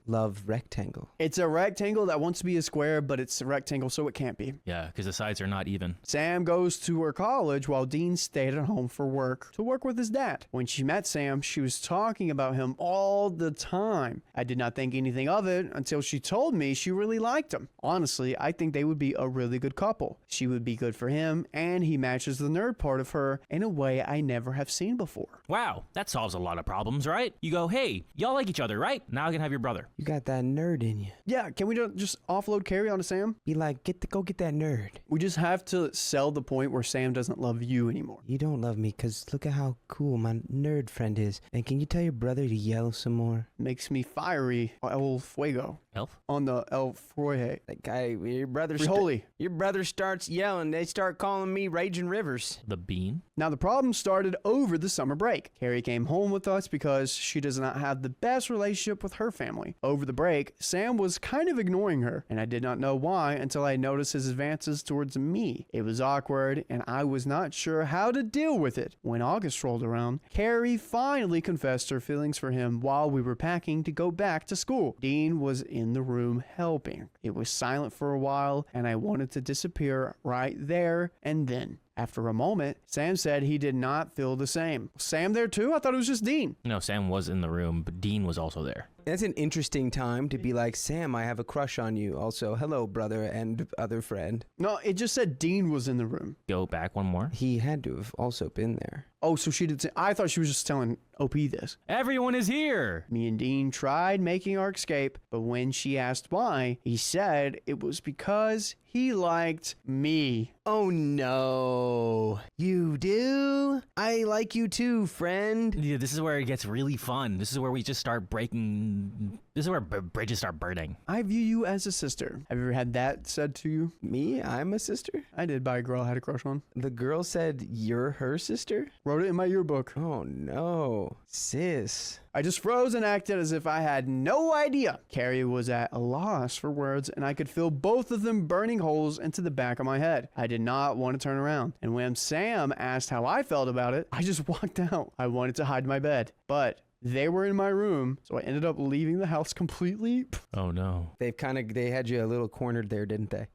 Love rectangle. It's a rectangle that wants to be a square, but it's a rectangle, so it can't be. Yeah, because the sides are not even. Sam goes to her college while Dean stayed at home for work to work with his dad. When she met Sam, she was talking about him all the time. I did not think anything of it until she told me she really liked him. Honestly, I think they would be a really good couple. She would be good for him, and he matches the nerd part of her in a way I never have seen before. Wow, that solves a lot of problems, right? You go, hey, y'all like each other, right? Now I can have your brother. You got that nerd in you. Yeah, can we just offload Carrie onto Sam? Be like, go get that nerd. We just have to sell the point where Sam doesn't love you anymore. You don't love me because look at how cool my nerd friend is. And can you tell your brother to yell some more? Makes me fiery. El Fuego. Elf? On the El Froye. That guy, your brother. Holy. Your brother starts yelling. They start calling me Raging Rivers. The bean? Now, the problem started over the summer break. Carrie came home with us because she does not have the best relationship with her family. Over the break, Sam was kind of ignoring her, and I did not know why until I noticed his advances towards me. It was awkward, and I was not sure how to deal with it. When August rolled around, Carrie finally confessed her feelings for him while we were packing to go back to school. Dean was in the room helping. It was silent for a while, and I wanted to disappear right there and then. After a moment, Sam said he did not feel the same. Sam there too? I thought it was just Dean. No, Sam was in the room, but Dean was also there. That's an interesting time to be like, Sam, I have a crush on you. Also, hello, brother and other friend. No, it just said Dean was in the room. Go back one more. He had to have also been there. Oh, so she did say, I thought she was just telling OP this. Everyone is here. Me and Dean tried making our escape, but when she asked why, he said it was because he liked me. Oh no. You do? I like you too, friend. Yeah, this is where it gets really fun. This is where we just start breaking. This is where bridges start burning. I view you as a sister. Have you ever had that said to you? Me? I'm a sister? I did by a girl I had a crush on. The girl said you're her sister? Wrote it in my yearbook. Oh no. Sis. I just froze and acted as if I had no idea. Carrie was at a loss for words, and I could feel both of them burning holes into the back of my head. I did not want to turn around. And when Sam asked how I felt about it, I just walked out. I wanted to hide my bed, but they were in my room, so I ended up leaving the house completely. Oh no. They had you a little cornered there, didn't they?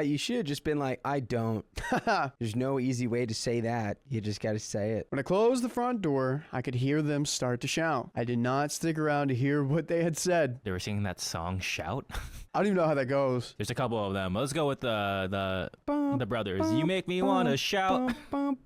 You should have just been like, I don't. There's no easy way to say that. You just got to say it. When I closed the front door, I could hear them start to shout. I did not stick around to hear what they had said. They were singing that song "Shout." I don't even know how that goes. There's a couple of them. Let's go with the brothers. You make me want to shout.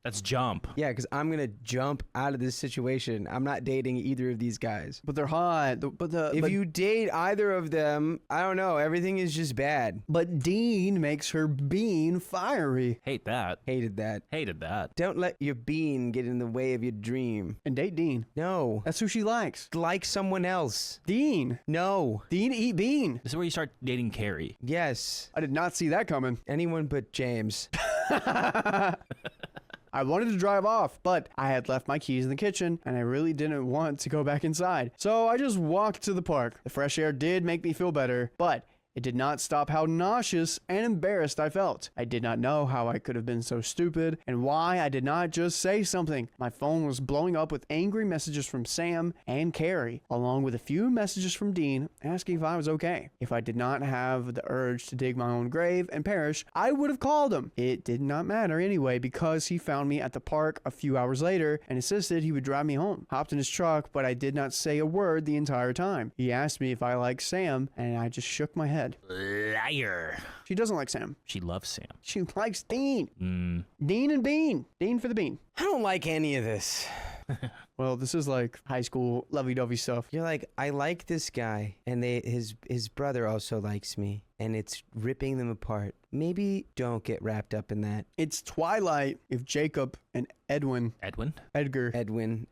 That's jump. Yeah, because I'm going to jump out of this situation. I'm not dating either of these guys. But they're hot. If you date either of them, I don't know. Everything is just bad. But Dean makes her bean fiery. Hate that. Hated that. Hated that. Don't let your bean get in the way of your dream. And date Dean. No. That's who she likes. Like someone else. Dean. No. Dean eat bean. This is where you start dating Carrie. Yes. I did not see that coming. Anyone but James. I wanted to drive off, but I had left my keys in the kitchen, and I really didn't want to go back inside. So I just walked to the park. The fresh air did make me feel better, but it did not stop how nauseous and embarrassed I felt. I did not know how I could have been so stupid and why I did not just say something. My phone was blowing up with angry messages from Sam and Carrie, along with a few messages from Dean asking if I was okay. If I did not have the urge to dig my own grave and perish, I would have called him. It did not matter anyway because he found me at the park a few hours later and insisted he would drive me home. Hopped in his truck, but I did not say a word the entire time. He asked me if I liked Sam, and I just shook my head. Liar. She doesn't like Sam. She loves Sam. She likes Dean. Dean and Bean. Dean for the bean. I don't like any of this. Well, this is like high school lovey-dovey stuff. You're like, I like this guy, and his brother also likes me, and it's ripping them apart. Maybe don't get wrapped up in that. It's Twilight if Jacob and Edwin. Edwin? Edgar. Edwin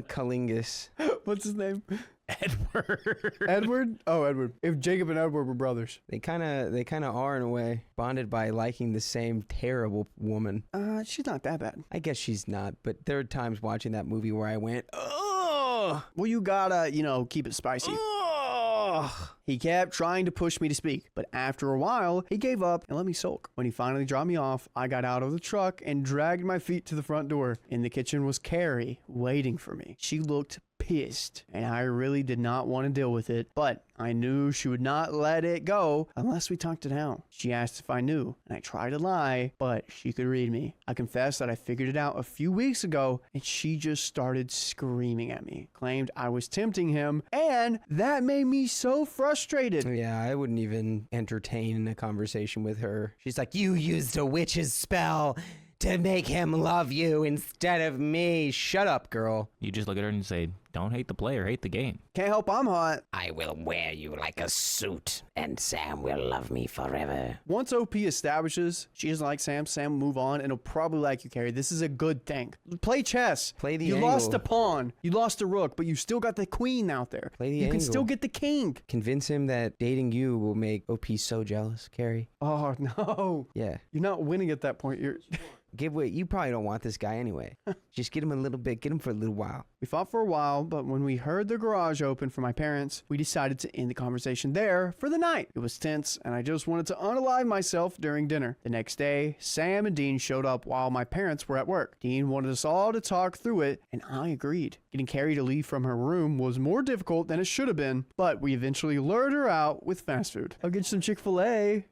Cullingus. What's his name? Edward. Edward? Oh, Edward. If Jacob and Edward were brothers. They kind of are in a way, bonded by liking the same terrible woman. She's not that bad. I guess she's not, but there are times watching that movie where I went, oh, Well, you gotta, keep it spicy. oh. He kept trying to push me to speak, but after a while, he gave up and let me sulk. When he finally dropped me off, I got out of the truck and dragged my feet to the front door. In the kitchen was Carrie, waiting for me. She looked pissed, and I really did not want to deal with it, but I knew she would not let it go unless we talked it out. She asked if I knew, and I tried to lie, but she could read me. I confessed that I figured it out a few weeks ago, and she just started screaming at me, claimed I was tempting him, and that made me so frustrated. Yeah, I wouldn't even entertain a conversation with her. She's like, you used a witch's spell to make him love you instead of me. Shut up, girl. You just look at her and say, don't hate the player, hate the game. Can't help I'm hot. I will wear you like a suit, and Sam will love me forever. Once OP establishes she doesn't like Sam, Sam will move on and he'll probably like you, Carrie. This is a good thing. Play chess. Play the You angle. lost a pawn. You lost a rook, but you still got the queen out there. Play the You can angle. still get the king. Convince him that dating you will make OP so jealous, Carrie. Oh, no. Yeah. You're not winning at that point. You probably don't want this guy anyway. Just get him a little bit. Get him for a little while. We fought for a while, but when we heard the garage open for my parents, we decided to end the conversation there for the night. It was tense, and I just wanted to unalive myself during dinner. The next day, Sam and Dean showed up while my parents were at work. Dean wanted us all to talk through it, and I agreed. Getting Carrie to leave from her room was more difficult than it should have been, but we eventually lured her out with fast food. I'll get you some Chick-fil-A.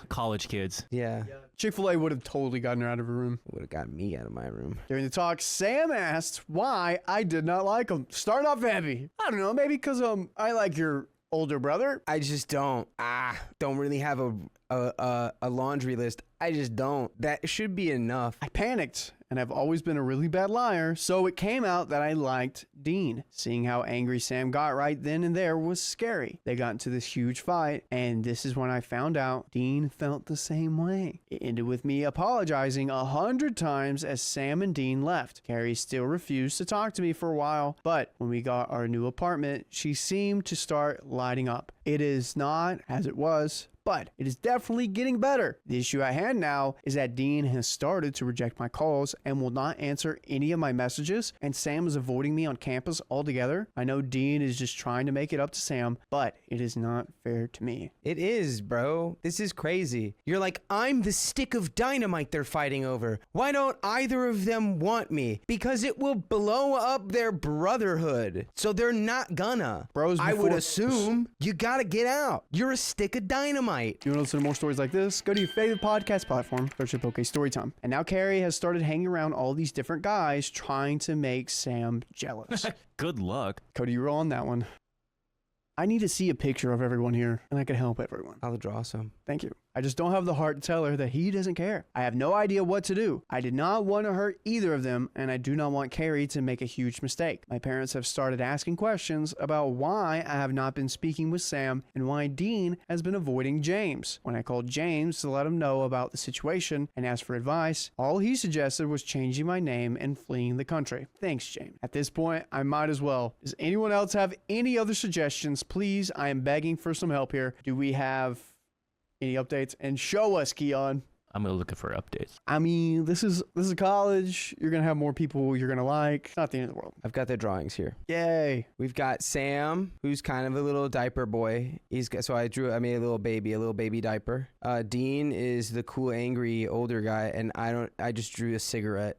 College kids. Yeah. Chick-fil-A would have totally gotten her out of her room. Would have got me out of my room. During the talk, Sam asked why I did not like him. Start off heavy. I don't know, maybe because I like your older brother. I just don't really have a laundry list. I just don't. That should be enough. I panicked, and I've always been a really bad liar, so it came out that I liked Dean. Seeing how angry Sam got right then and there was scary. They got into this huge fight, and this is when I found out Dean felt the same way. It ended with me apologizing 100 times as Sam and Dean left. Carrie still refused to talk to me for a while, but when we got our new apartment, she seemed to start lighting up. It is not as it was, but it is definitely getting better. The issue at hand now is that Dean has started to reject my calls and will not answer any of my messages, and Sam is avoiding me on campus altogether. I know Dean is just trying to make it up to Sam, but it is not fair to me. It is, bro. This is crazy. You're like, I'm the stick of dynamite they're fighting over. Why don't either of them want me? Because it will blow up their brotherhood. So they're not gonna. Bros, I would before- assume you gotta get out. You're a stick of dynamite. If you want to listen to more stories like this, go to your favorite podcast platform, search up OK Storytime. And now Carrie has started hanging around all these different guys trying to make Sam jealous. Good luck. Cody, you're on that one. I need to see a picture of everyone here, and I can help everyone. I'll draw some. Thank you. I just don't have the heart to tell her that he doesn't care. I have no idea what to do. I did not want to hurt either of them, and I do not want Carrie to make a huge mistake. My parents have started asking questions about why I have not been speaking with Sam and why Dean has been avoiding James. When I called James to let him know about the situation and asked for advice, all he suggested was changing my name and fleeing the country. Thanks, James. At this point, I might as well. Does anyone else have any other suggestions? Please, I am begging for some help here. Do we have any updates? And show us, Keon. I'm looking for updates. I mean, this is college. You're gonna have more people you're gonna like. Not the end of the world. I've got the drawings here. Yay. We've got Sam, who's kind of a little diaper boy. So I made a little baby diaper. Dean is the cool, angry, older guy, and I just drew a cigarette.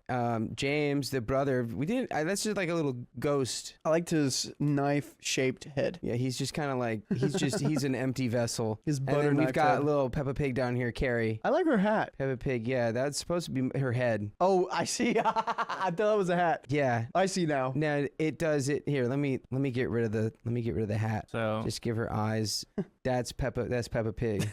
James, the brother, that's just like a little ghost. I liked his knife-shaped head. Yeah, he's just kind of like, he's an empty vessel. His And butter then we've knife got head. little Peppa Pig down here, Carrie. I like her hat. Peppa Pig, yeah, that's supposed to be her head. Oh, I see. I thought it was a hat. Yeah. I see now. No, it does it. Here, let me get rid of the hat. So Just give her eyes. That's Peppa Pig.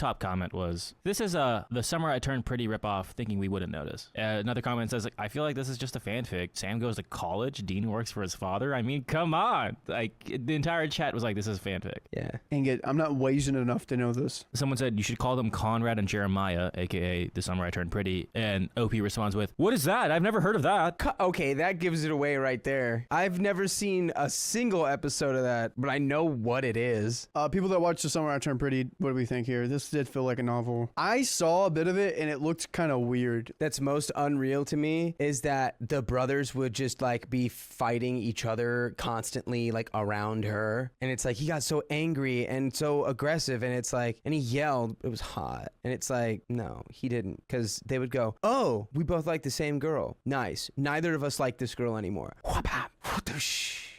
top comment was, this is the summer I turned pretty ripoff thinking we wouldn't notice. Another comment says, like, I feel like this is just a fanfic. Sam goes to college, Dean works for his father. I mean, come on. Like, the entire chat was like, this is fanfic. Yeah. Dang it. I'm not Wasian enough to know this. Someone said you should call them Conrad and Jeremiah, aka the summer I turned pretty, and OP responds with, what is that? I've never heard of that. Okay, that gives it away right there. I've never seen a single episode of that, but I know what it is. People that watch The Summer I Turned Pretty, what do we think here? This did feel like a novel. I saw a bit of it and it looked kind of weird. That's most unreal to me is that the brothers would just like be fighting each other constantly like around her. And it's like he got so angry and so aggressive and it's like, and he yelled, it was hot. And it's like, no, he didn't. Because they would go, oh, we both like the same girl. Nice. Neither of us like this girl anymore.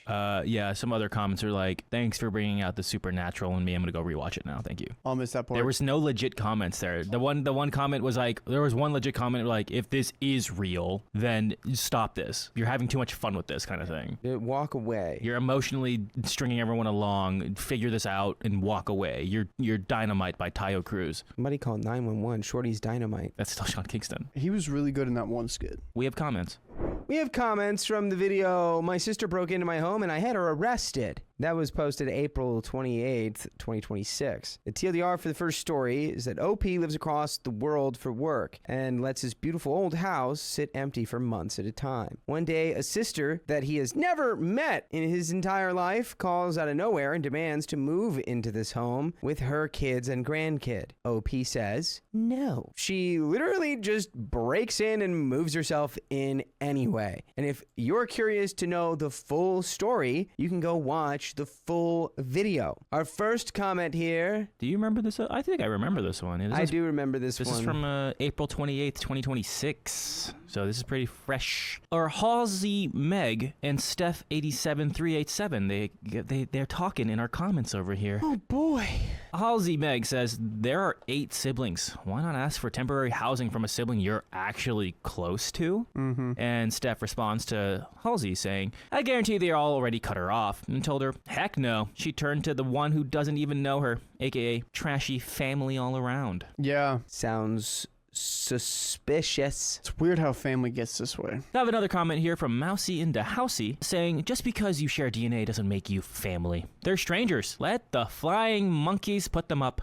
Yeah, some other comments are like, thanks for bringing out the supernatural in me. I'm gonna go rewatch it now. Thank you. I'll miss that part. There was no legit comments there. The one comment was like, there was one legit comment like, if this is real, then stop this. You're having too much fun with this kind of thing. Walk away. You're emotionally stringing everyone along. Figure this out and walk away. You're Dynamite by Tayo Cruz. Somebody called 911. Shorty's Dynamite. That's still Sean Kingston. He was really good in that one skit. We have comments. We have comments from the video, my sister broke into my home and I had her arrested. That was posted April 28th, 2026. The TLDR for the first story is that OP lives across the world for work and lets his beautiful old house sit empty for months at a time. One day, a sister that he has never met in his entire life calls out of nowhere and demands to move into this home with her kids and grandkid. OP says no. She literally just breaks in and moves herself in anyway. And if you're curious to know the full story, you can go watch the full video. Our first comment here. Do you remember this? I think I remember this one. I do remember this one. This is from April 28th, 2026. So this is pretty fresh. Or Halsey Meg and Steph 87387. They're talking in our comments over here. Oh boy. Halsey Meg says, there are 8 siblings. Why not ask for temporary housing from a sibling you're actually close to? And Steph responds to Halsey saying, I guarantee they all already cut her off, and told her, heck no. She turned to the one who doesn't even know her, aka trashy family all around. Yeah. Sounds suspicious. It's weird how family gets this way. I have another comment here from Mousy into Housey saying, just because you share DNA doesn't make you family. They're strangers. Let the flying monkeys put them up.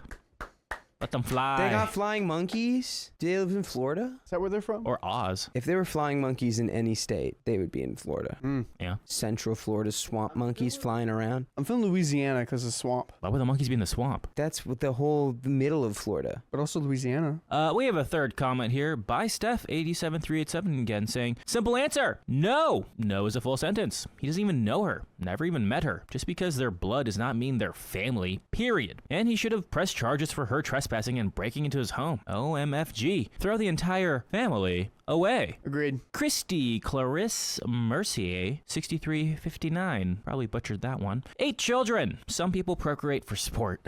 Let them fly. They got flying monkeys? Do they live in Florida? Is that where they're from? Or Oz. If they were flying monkeys in any state, they would be in Florida. Yeah. Central Florida swamp monkeys flying around. I'm from Louisiana because of swamp, Why would the monkeys be in the swamp? That's what the whole middle of Florida. but also Louisiana. We have a third comment here by Steph87387 again saying, simple answer, no. No is a full sentence. He doesn't even know her, never even met her. Just because their blood does not mean they're family, period. And he should have pressed charges for her trespassing and breaking into his home. OMFG. Throw the entire family away. Agreed. Christy Clarisse Mercier, 6359. Probably butchered that one. 8 children. Some people procreate for sport.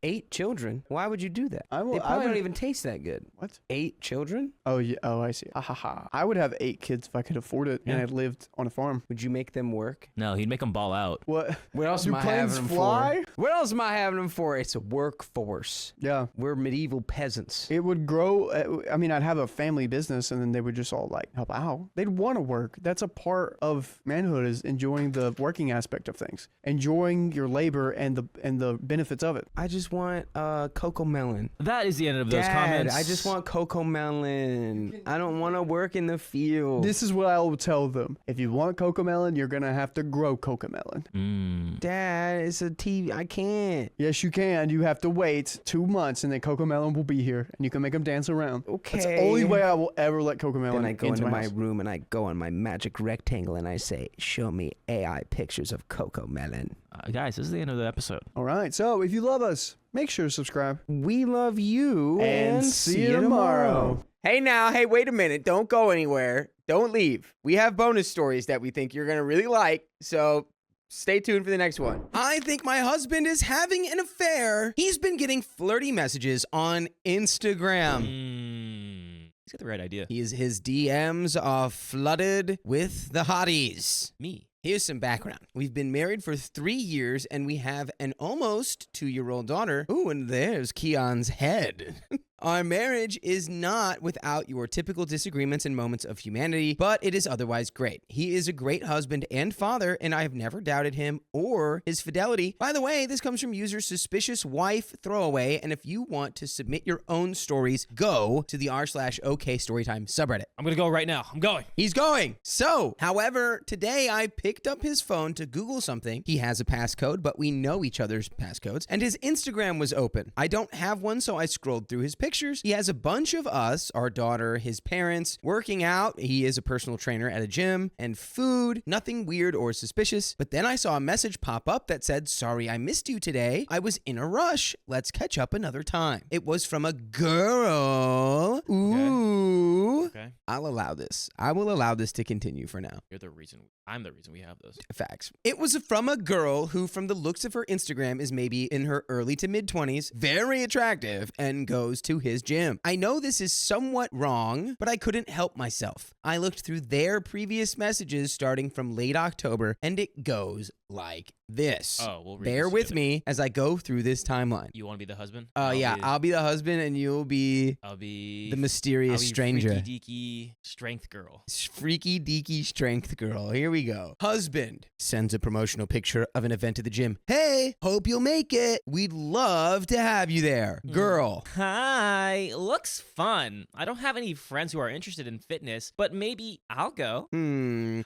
8 children? Why would you do that? I will- They I probably would- don't even taste that good. What? 8 children? Oh, yeah. Oh, I see. Ha ha ha. I would have 8 kids if I could afford it and Yeah. I lived on a farm. Would you make them work? No, he'd make them ball out. What? What else Do am I having planes them fly? for? What else am I having them for? It's a workforce. Yeah. We're medieval peasants. It would grow. I mean, I'd have a family business and then they would just all like help out. They'd want to work. That's a part of manhood, is enjoying the working aspect of things, enjoying your labor and the benefits of it. I just want cocoa melon. That is the end of those Dad, comments. I just want cocoa melon. I don't want to work in the field. This is what I will tell them. If you want cocomelon, you're going to have to grow cocomelon. Dad, it's a TV. I can't. Yes, you can. You have to wait 2 months and then cocomelon will be here and you can make them dance around. That's the only way I will ever let cocomelon Then I go into my house. room and I go on my magic rectangle and I say, show me AI pictures of cocoa melon. Guys, this is the end of the episode. All right. So if you love us, make sure to subscribe. We love you And see you tomorrow. Hey now, hey, wait a minute. Don't go anywhere. Don't leave. We have bonus stories that we think you're going to really like. So stay tuned for the next one. I think my husband is having an affair. He's been getting flirty messages on Instagram. He's got the right idea. His DMs are flooded with the hotties. Me. Here's some background. We've been married for 3 years and we have an almost 2-year-old daughter. Ooh, and there's Keon's head. Our marriage is not without your typical disagreements and moments of humanity, but it is otherwise great. He is a great husband and father, and I have never doubted him or his fidelity. By the way, this comes from user suspicious wife throwaway, and if you want to submit your own stories, go to the r/OK Storytime subreddit. I'm going to go right now. I'm going. He's going. So, however, today I picked up his phone to Google something. He has a passcode, but we know each other's passcodes, and his Instagram was open. I don't have one, so I scrolled through his pictures. He has a bunch of us, our daughter, his parents, working out. He is a personal trainer at a gym, and food. Nothing weird or suspicious. But then I saw a message pop up that said, sorry I missed you today. I was in a rush. Let's catch up another time. It was from a girl. Ooh. Okay. I'll allow this. I will allow this to continue for now. You're the reason. I'm the reason we have those. Facts. It was from a girl who, from the looks of her Instagram, is maybe in her early to mid 20s, very attractive, and goes to his gym. I know this is somewhat wrong, but I couldn't help myself. I looked through their previous messages starting from late October, and it goes like this. Oh, we'll read Bear this with together. me as I go through this timeline. You want to be the husband? Yeah, I'll be the husband, and you'll be I'll be the mysterious stranger. Freaky deaky strength girl. Freaky deaky strength girl. Here we go. Husband sends a promotional picture of an event at the gym. Hey, hope you'll make it. We'd love to have you there. Girl. Hi, looks fun. I don't have any friends who are interested in fitness, but maybe I'll go.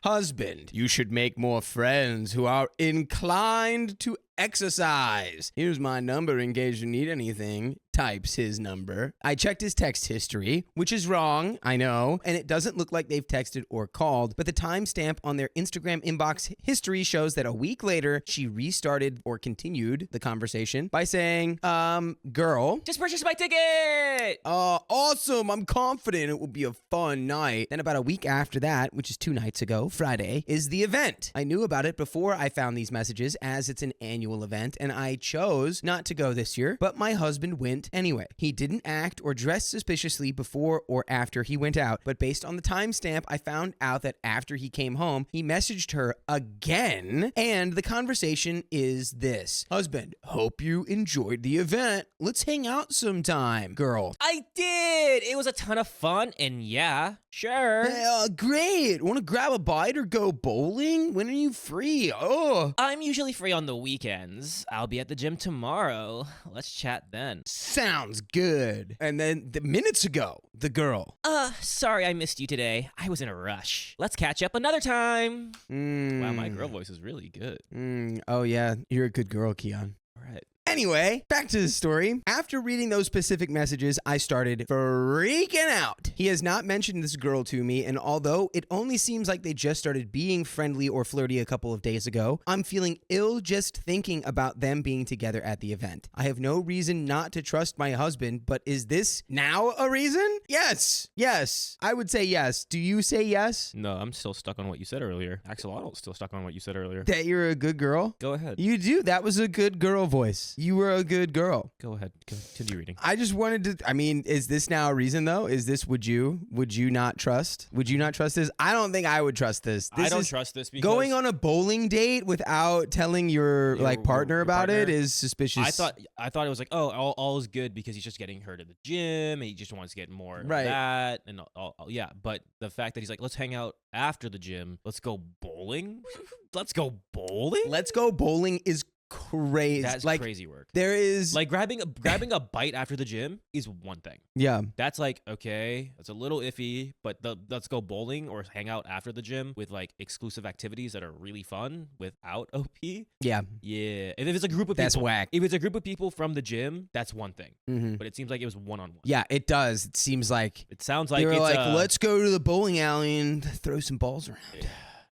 Husband, you should make more friends who are inclined to exercise. Here's my number in case you need anything. Types his number. I checked his text history, which is wrong, I know, and it doesn't look like they've texted or called, but the timestamp on their Instagram inbox history shows that a week later, she restarted or continued the conversation by saying, girl. Just purchase my ticket! Awesome. I'm confident it will be a fun night. Then about a week after that, which is 2 nights ago, Friday, is the event. I knew about it before I found these messages as it's an annual annual event, and I chose not to go this year, but my husband went anyway. He didn't act or dress suspiciously before or after he went out, but based on the timestamp, I found out that after he came home, he messaged her again, and the conversation is this. Husband, hope you enjoyed the event. Let's hang out sometime. Girl. I did. It was a ton of fun, and yeah, sure. Great. Want to grab a bite or go bowling? When are you free? Oh. I'm usually free on the weekends. I'll be at the gym tomorrow. Let's chat then. Sounds good. And then minutes ago, the girl. Sorry I missed you today. I was in a rush. Let's catch up another time. Wow, my girl voice is really good. Oh, yeah. You're a good girl, Keon. All right. Anyway, back to the story. After reading those specific messages, I started freaking out. He has not mentioned this girl to me, and although it only seems like they just started being friendly or flirty a couple of days ago, I'm feeling ill just thinking about them being together at the event. I have no reason not to trust my husband, but is this now a reason? Yes. Yes. I would say yes. Do you say yes? No, I'm still stuck on what you said earlier. Axolotl's still stuck on what you said earlier. That you're a good girl? Go ahead. You do. That was a good girl voice. You were a good girl. Go ahead. Continue reading. I just wanted to, I mean, is this now a reason though? Is this, would you not trust? Would you not trust this? I don't think I would trust this. I don't trust this because going on a bowling date without telling your partner about it is suspicious. I thought it was like, oh, all is good because he's just getting hurt at the gym and he just wants to get more of that and all, yeah. But the fact that he's like, let's hang out after the gym. Let's go bowling. Let's go bowling. Let's go bowling is crazy. That's like, crazy work. There is like grabbing a bite after the gym is one thing. Yeah. That's like, okay, that's a little iffy, but let's go bowling or hang out after the gym with like exclusive activities that are really fun without OP. Yeah. Yeah. And if it's a group of people, that's whack. If it's a group of people from the gym, that's one thing. Mm-hmm. But it seems like it was one-on-one. Yeah, it does. It seems like it sounds like they were it's like, let's go to the bowling alley and throw some balls around.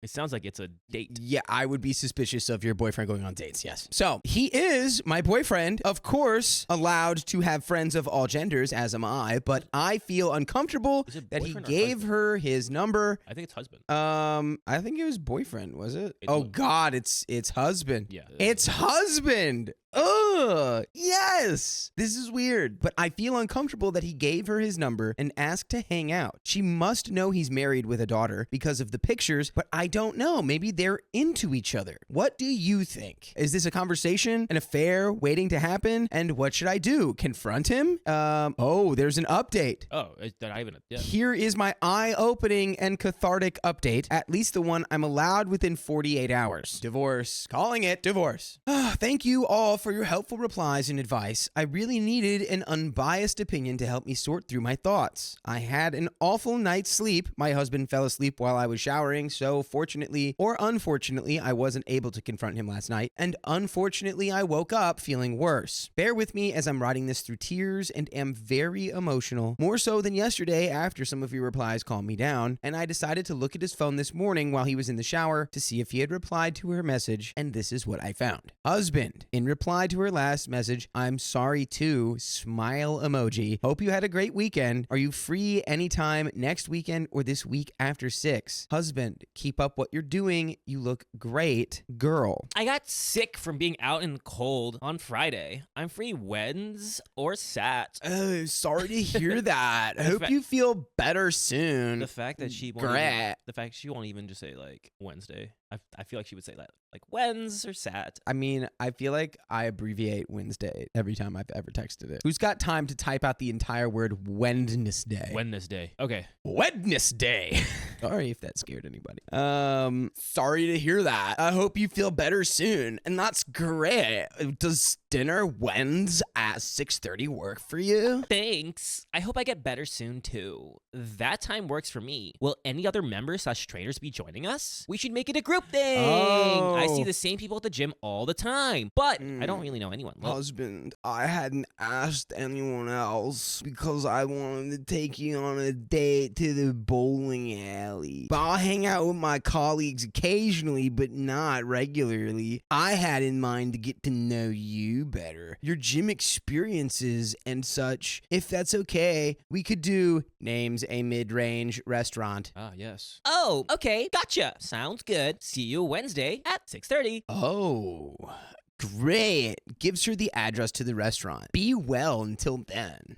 It sounds like it's a date. Yeah, I would be suspicious of your boyfriend going on dates, yes. So, he is my boyfriend, of course, allowed to have friends of all genders, as am I, but I feel uncomfortable that he gave her his number. I think it's husband. I think it was boyfriend, was it? Oh, God, it's husband. Yeah. It's husband. Ugh, yes. This is weird, but I feel uncomfortable that he gave her his number and asked to hang out. She must know he's married with a daughter because of the pictures, but I don't know. Maybe they're into each other. What do you think? Is this a conversation, an affair waiting to happen? And what should I do? Confront him? Oh, there's an update. Oh, not even yeah. Here is my eye-opening and cathartic update, at least the one I'm allowed within 48 hours. Divorce. Calling it divorce. Thank you all for your helpful replies and advice. I really needed an unbiased opinion to help me sort through my thoughts. I had an awful night's sleep. My husband fell asleep while I was showering, so fortunately or unfortunately, I wasn't able to confront him last night, and unfortunately, I woke up feeling worse. Bear with me as I'm writing this through tears and am very emotional, more so than yesterday after some of your replies calmed me down, and I decided to look at his phone this morning while he was in the shower to see if he had replied to her message, and this is what I found. Husband, in reply to her last message, I'm sorry too, smile emoji. Hope you had a great weekend. Are you free anytime next weekend or this week after 6? Husband, keep up what you're doing. You look great. Girl. I got sick from being out in the cold on Friday. I'm free Wednesdays or Sat. Oh, sorry to hear that. I hope you feel better soon. The fact that she won't even just say like Wednesday. I feel like she would say that like Wednesdays or Sat. I mean, I feel like I abbreviate Wednesday every time I've ever texted it. Who's got time to type out the entire word Wednesday? Wednesday. Okay. Wednesday. Sorry if that scared anybody. Sorry to hear that. I hope you feel better soon. And that's great. Does dinner Wednesdays at 6:30 work for you? Thanks. I hope I get better soon too. That time works for me. Will any other members/trainers be joining us? We should make it a group thing. Oh. I see the same people at the gym all the time, but I don't really know anyone. Well, Husband, I hadn't asked anyone else because I wanted to take you on a date to the bowling alley. But I'll hang out with my colleagues occasionally, but not regularly. I had in mind to get to know you better, your gym experiences and such. If that's okay, we could do names a mid-range restaurant. Ah, yes. oh, okay, gotcha. Sounds good. See you Wednesday at 6:30. Oh, Great. Gives her the address to the restaurant. Be well until then.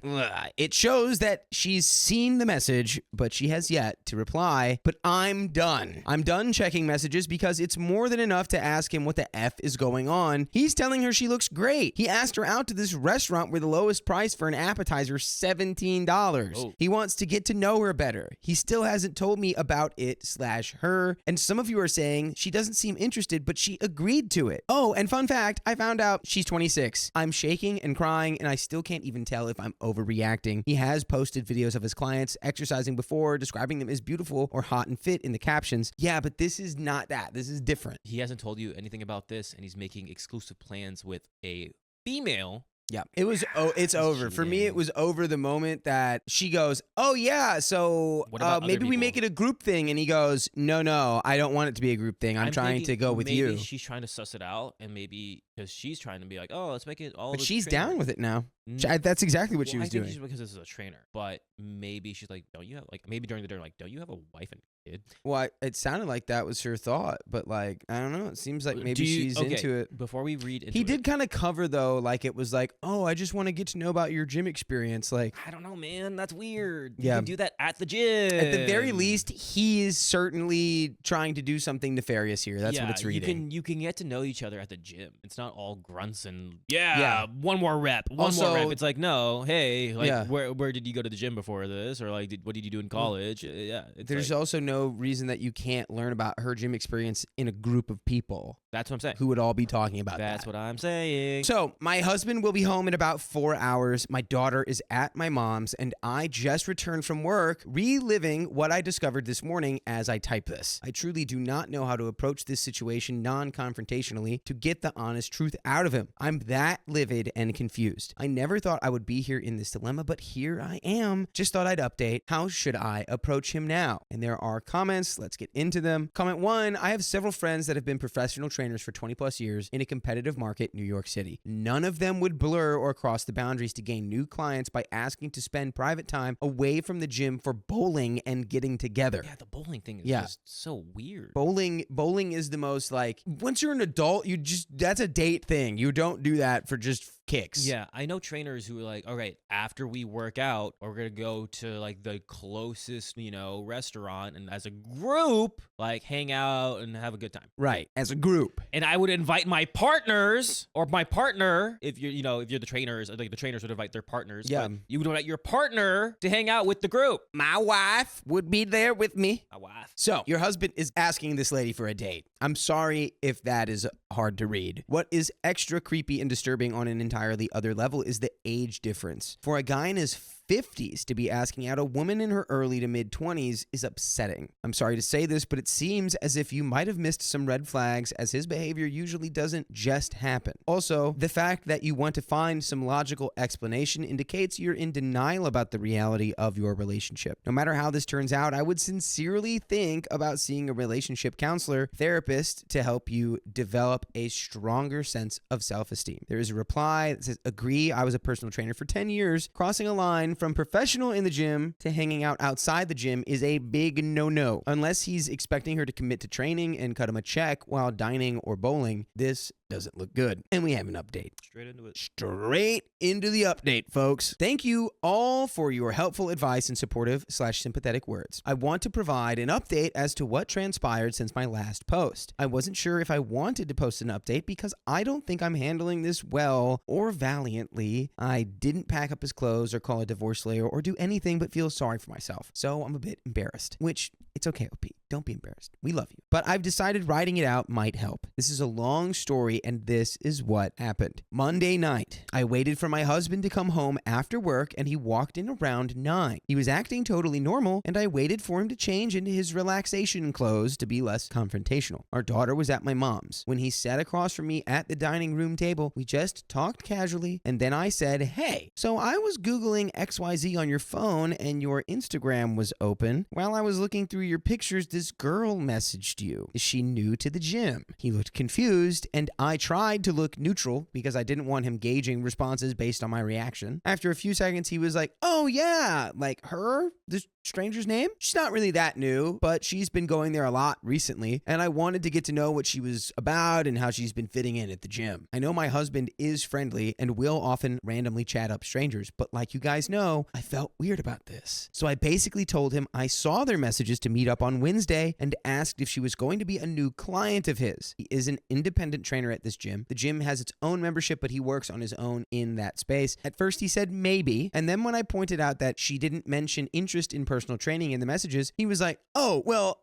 It shows that she's seen the message, but she has yet to reply. But I'm done. I'm done checking messages because it's more than enough to ask him what the F is going on. He's telling her she looks great. He asked her out to this restaurant where the lowest price for an appetizer is $17. Oh. He wants to get to know her better. He still hasn't told me about it/her. And some of you are saying she doesn't seem interested, but she agreed to it. Oh, and fun fact, I found out she's 26. I'm shaking and crying, and I still can't even tell if I'm overreacting. He has posted videos of his clients exercising before, describing them as beautiful or hot and fit in the captions. Yeah, but this is not that. This is different. He hasn't told you anything about this, and he's making exclusive plans with a female. Yeah, it's over. For me, it was over the moment that she goes, oh yeah, so What about maybe other we people? make it a group thing. And he goes, no, I don't want it to be a group thing. I'm trying to go with maybe you. She's trying to suss it out, and maybe because she's trying to be like, oh, let's make it all. But the she's trainers. down with it now. Mm. That's exactly what Well, she was I think doing. she's because this is a trainer, but maybe she's like, don't you have like maybe during the dinner like, don't you have a wife and kid? Well, it sounded like that was her thought, but like I don't know. It seems like maybe she's into it. Before we read into He did it, kind of cover though, like it was like, oh, I just want to get to know about your gym experience. Like I don't know, man. That's weird. Yeah. You can do that at the gym. at the very least, he is certainly trying to do something nefarious here. That's what it's reading. You can get to know each other at the gym. It's not all grunts and yeah, Yeah. one more rep, one Also- more rep. It's like no, hey, like Yeah. where did you go to the gym before this, or like what did you do in college? Yeah, it's There's like, also no reason that you can't learn about her gym experience in a group of people that's what I'm saying. who would all be talking about That's that. what I'm saying. So, my husband will be home in about 4 hours. My daughter is at my mom's, and I just returned from work, reliving what I discovered this morning as I type this. I truly do not know how to approach this situation non-confrontationally to get the honest truth out of him. I'm that livid and confused. I never thought I would be here in this dilemma, but here I am. Just thought I'd update. How should I approach him now? And there are comments. Let's get into them. Comment 1, I have several friends that have been professional trainers for 20 plus years in a competitive market, New York City. None of them would blur or cross the boundaries to gain new clients by asking to spend private time away from the gym for bowling and getting together. Yeah, the bowling thing is Yeah. just so weird. Bowling is the most like, once you're an adult, that's a date thing. You don't do that for just kicks. Yeah, I know trainers who are like, all right, after we work out, we're gonna go to like the closest, restaurant, and as a group, like hang out and have a good time. Right. As a group. And I would invite my partners or my partner, if you're the trainers, like the trainers would invite their partners. Yeah. but you would invite your partner to hang out with the group. My wife would be there with me. My wife. So, your husband is asking this lady for a date. I'm sorry if that is hard to read. What is extra creepy and disturbing on an entirely other level is the age difference. For a guy in his 50s to be asking out a woman in her early to mid 20s is upsetting. I'm sorry to say this, but it seems as if you might have missed some red flags, as his behavior usually doesn't just happen. Also, the fact that you want to find some logical explanation indicates you're in denial about the reality of your relationship. No matter how this turns out, I would sincerely think about seeing a relationship counselor, therapist to help you develop a stronger sense of self-esteem. There is a reply that says, agree, I was a personal trainer for 10 years. Crossing a line from professional in the gym to hanging out outside the gym is a big no-no. Unless he's expecting her to commit to training and cut him a check while dining or bowling, this doesn't look good. And we have an update. Straight into it. Straight into the update, folks. Thank you all for your helpful advice and supportive/sympathetic words. I want to provide an update as to what transpired since my last post. I wasn't sure if I wanted to post an update because I don't think I'm handling this well or valiantly. I didn't pack up his clothes or call a divorce lawyer or do anything but feel sorry for myself. So I'm a bit embarrassed, which it's okay, OP. Don't be embarrassed. We love you. But I've decided writing it out might help. This is a long story, and this is what happened. Monday night, I waited for my husband to come home after work, and he walked in around 9. He was acting totally normal, and I waited for him to change into his relaxation clothes to be less confrontational. Our daughter was at my mom's. When he sat across from me at the dining room table, we just talked casually, and then I said, hey, so I was Googling XYZ on your phone, and your Instagram was open. While I was looking through your pictures, this girl messaged you. Is she new to the gym? He looked confused, and I tried to look neutral because I didn't want him gauging responses based on my reaction. After a few seconds, he was like, oh yeah, like her? This stranger's name? She's not really that new, but she's been going there a lot recently, and I wanted to get to know what she was about and how she's been fitting in at the gym. I know my husband is friendly and will often randomly chat up strangers, but like you guys know, I felt weird about this. So I basically told him I saw their messages to meet up on Wednesday and asked if she was going to be a new client of his. He is an independent trainer at this gym. The gym has its own membership, but he works on his own in that space. At first he said maybe, and then when I pointed out that she didn't mention interest in personal training in the messages, he was like, oh, well,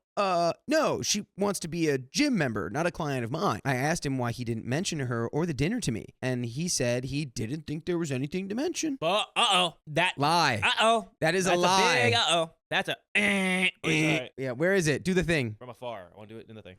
no, she wants to be a gym member, not a client of mine. I asked him why he didn't mention her or the dinner to me, and he said he didn't think there was anything to mention. But that Lie. That is That's a lie. A big That's a. Sorry. Yeah, where is it? Do the thing. From afar. I want to do it in the thing.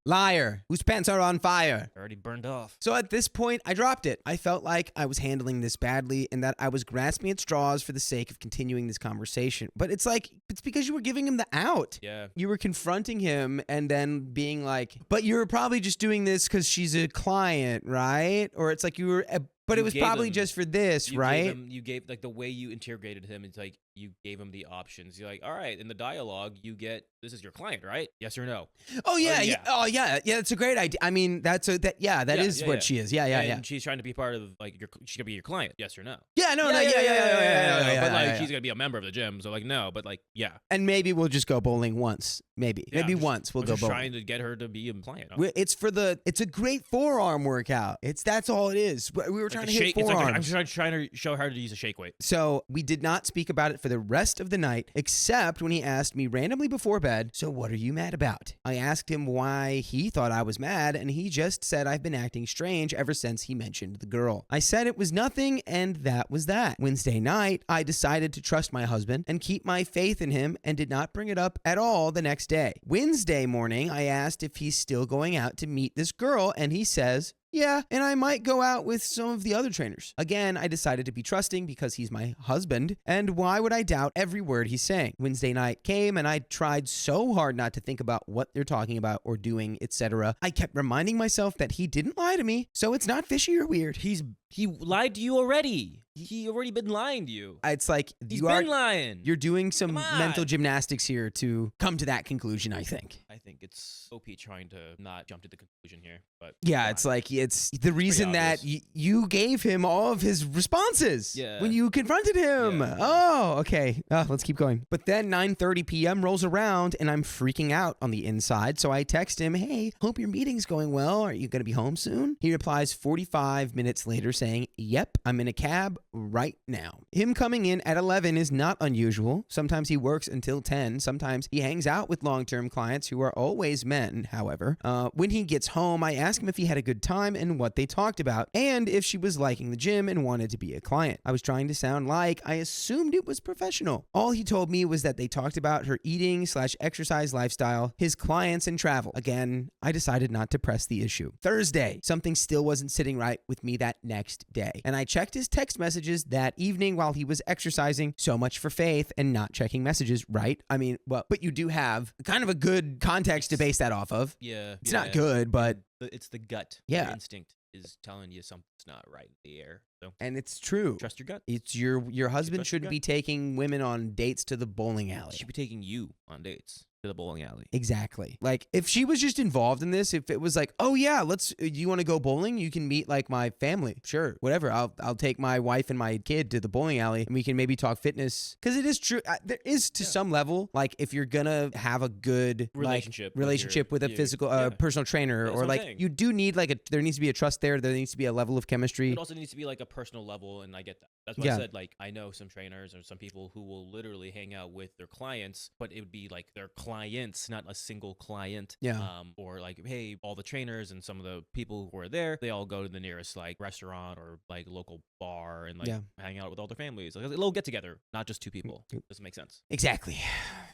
Liar. Whose pants are on fire? Already burned off. So at this point, I dropped it. I felt like I was handling this badly and that I was grasping at straws for the sake of continuing this conversation. But it's like, it's because you were giving him the out. Yeah. You were confronting him and then being like, but you're probably just doing this because she's a client, right? Or it's like you were, but it was probably just for this, right? You gave, like, the way you interrogated him, it's like you gave him the options. You're like, all right, in the dialogue, you get, this is your client, right? Yes or no? Oh, yeah. Oh, yeah. Yeah, it's a great idea. I mean, that is what she is. Yeah. And she's trying to be part of, like, she's going to be your client. Yes or no? Yeah, no. But, like, she's going to be a member of the gym. So, like, no, but, like, yeah. And maybe we'll just go bowling once. Maybe once we'll go bowling. Trying to get her to be a client. It's a great forearm workout. That's all it is. We were trying to hit forearms. I'm trying to show her how to use a shake weight. So we did not speak about it for the rest of the night, except when he asked me randomly before bed, so what are you mad about? I asked him why he thought I was mad, and he just said I've been acting strange ever since he mentioned the girl. I said it was nothing, and that was that. Wednesday night, I decided to trust my husband and keep my faith in him and did not bring it up at all the next day. Wednesday morning, I asked if he's still going out to meet this girl, and he says, yeah, and I might go out with some of the other trainers. Again, I decided to be trusting because he's my husband, and why would I doubt every word he's saying? Wednesday night came, and I tried so hard not to think about what they're talking about or doing, etc. I kept reminding myself that he didn't lie to me, so it's not fishy or weird. He lied to you already. He already been lying to you. It's like He's been lying. You're doing some mental gymnastics here to come to that conclusion, I think. I think it's OP trying to not jump to the conclusion here, but yeah, it's like it's the reason that you gave him all of his responses when you confronted him. Yeah. Oh, okay. Let's keep going. But then 9:30 p.m. rolls around and I'm freaking out on the inside, so I text him, "Hey, hope your meeting's going well. Are you going to be home soon?" He replies 45 minutes later saying, "Yep, I'm in a cab right now." Him coming in at 11 is not unusual. Sometimes he works until 10. Sometimes he hangs out with long-term clients who are always men, however. When he gets home, I ask him if he had a good time and what they talked about, and if she was liking the gym and wanted to be a client. I was trying to sound like I assumed it was professional. All he told me was that they talked about her eating/exercise lifestyle, his clients, and travel. Again, I decided not to press the issue. Thursday, something still wasn't sitting right with me that next day, and I checked his text messages that evening while he was exercising. So much for faith and not checking messages, right? I mean, well, but you do have kind of a good context to base that off of. Yeah. It's not good, but it's the gut. Yeah. Your instinct is telling you something's not right in the air. So and it's true. Trust your gut. It's your husband should be taking women on dates to the bowling alley. He should be taking you on dates to the bowling alley. Exactly. Like if she was just involved in this, if it was like, oh yeah, you want to go bowling? You can meet like my family. Sure, whatever. I'll take my wife and my kid to the bowling alley and we can maybe talk fitness. Because it is true. There is to some level, like if you're gonna have a good relationship with a physical personal trainer, or like you do need there needs to be a trust there. There needs to be a level of chemistry. It also needs to be like a personal level, and I get that. That's why I said, like, I know some trainers or some people who will literally hang out with their clients, but it would be like their clients, not a single client. Yeah. Or like, hey, all the trainers and some of the people who are there, they all go to the nearest like restaurant or like local bar and like hang out with all their families. Like a little get together, not just two people. Does it make sense? Exactly.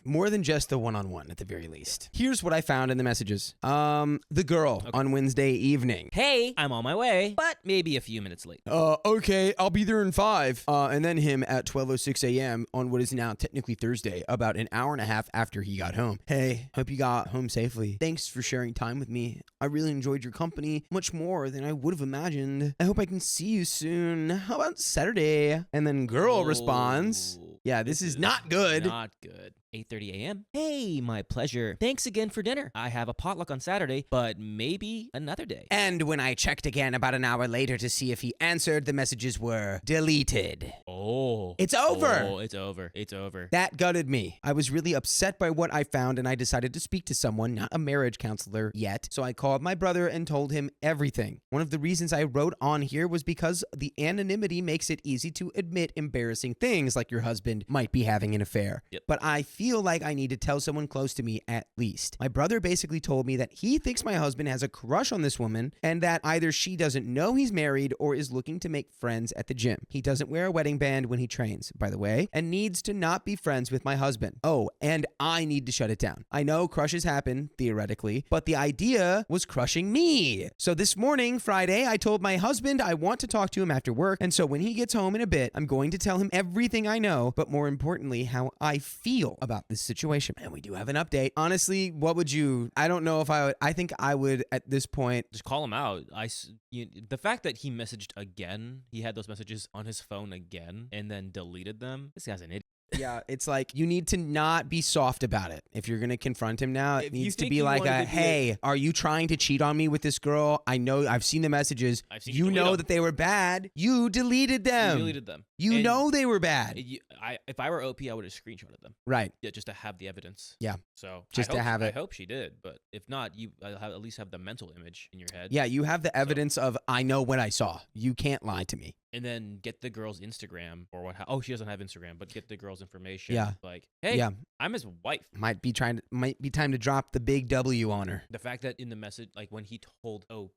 More than just the one-on-one at the very least. Here's what I found in the messages. The girl on Wednesday evening. Hey, I'm on my way, but maybe a few minutes late. Okay, I'll be there in 5. And then him at 12:06 a.m. on what is now technically Thursday, about an hour and a half after he got home. home. Hey, hope you got home safely. Thanks for sharing time with me. I really enjoyed your company much more than I would have imagined. I hope I can see you soon. How about Saturday? And then girl responds, yeah, this is not good. Not good. 8:30 a.m. Hey, my pleasure. Thanks again for dinner. I have a potluck on Saturday, but maybe another day. And when I checked again about an hour later to see if he answered, the messages were deleted. Oh. It's over. Oh, it's over. It's over. That gutted me. I was really upset by what I found, and I decided to speak to someone, not a marriage counselor yet. So I called my brother and told him everything. One of the reasons I wrote on here was because the anonymity makes it easy to admit embarrassing things like your husband might be having an affair. Yep. But I feel like I need to tell someone close to me at least. My brother basically told me that he thinks my husband has a crush on this woman and that either she doesn't know he's married or is looking to make friends at the gym. He doesn't wear a wedding band when he trains, by the way, and needs to not be friends with my husband. Oh, and I need to shut it down. I know crushes happen, theoretically, but the idea was crushing me. So this morning, Friday, I told my husband I want to talk to him after work, and so when he gets home in a bit, I'm going to tell him everything I know, but more importantly, how I feel about this situation. And we do have an update. Honestly, what would you, I don't know if I would, I think I would at this point. Just call him out. The fact that he messaged again, he had those messages on his phone again and then deleted them. This guy's an idiot. Yeah, it's like you need to not be soft about it. If you're going to confront him now, it needs to be like hey, are you trying to cheat on me with this girl? I know I've seen the messages. You know that they were bad. You deleted them. You deleted them. You know they were bad. If I were OP, I would have screenshotted them. Right. Yeah, just to have the evidence. Yeah. So just to have it. I hope she did, but if not, you at least have the mental image in your head. Yeah, you have the evidence of I know what I saw. You can't lie to me. And then get the girl's Instagram or what? Oh, she doesn't have Instagram, but get the girl's information. Yeah. Like, hey, yeah. I'm his wife. Might be time to drop the big W on her. The fact that in the message, like when he told OP,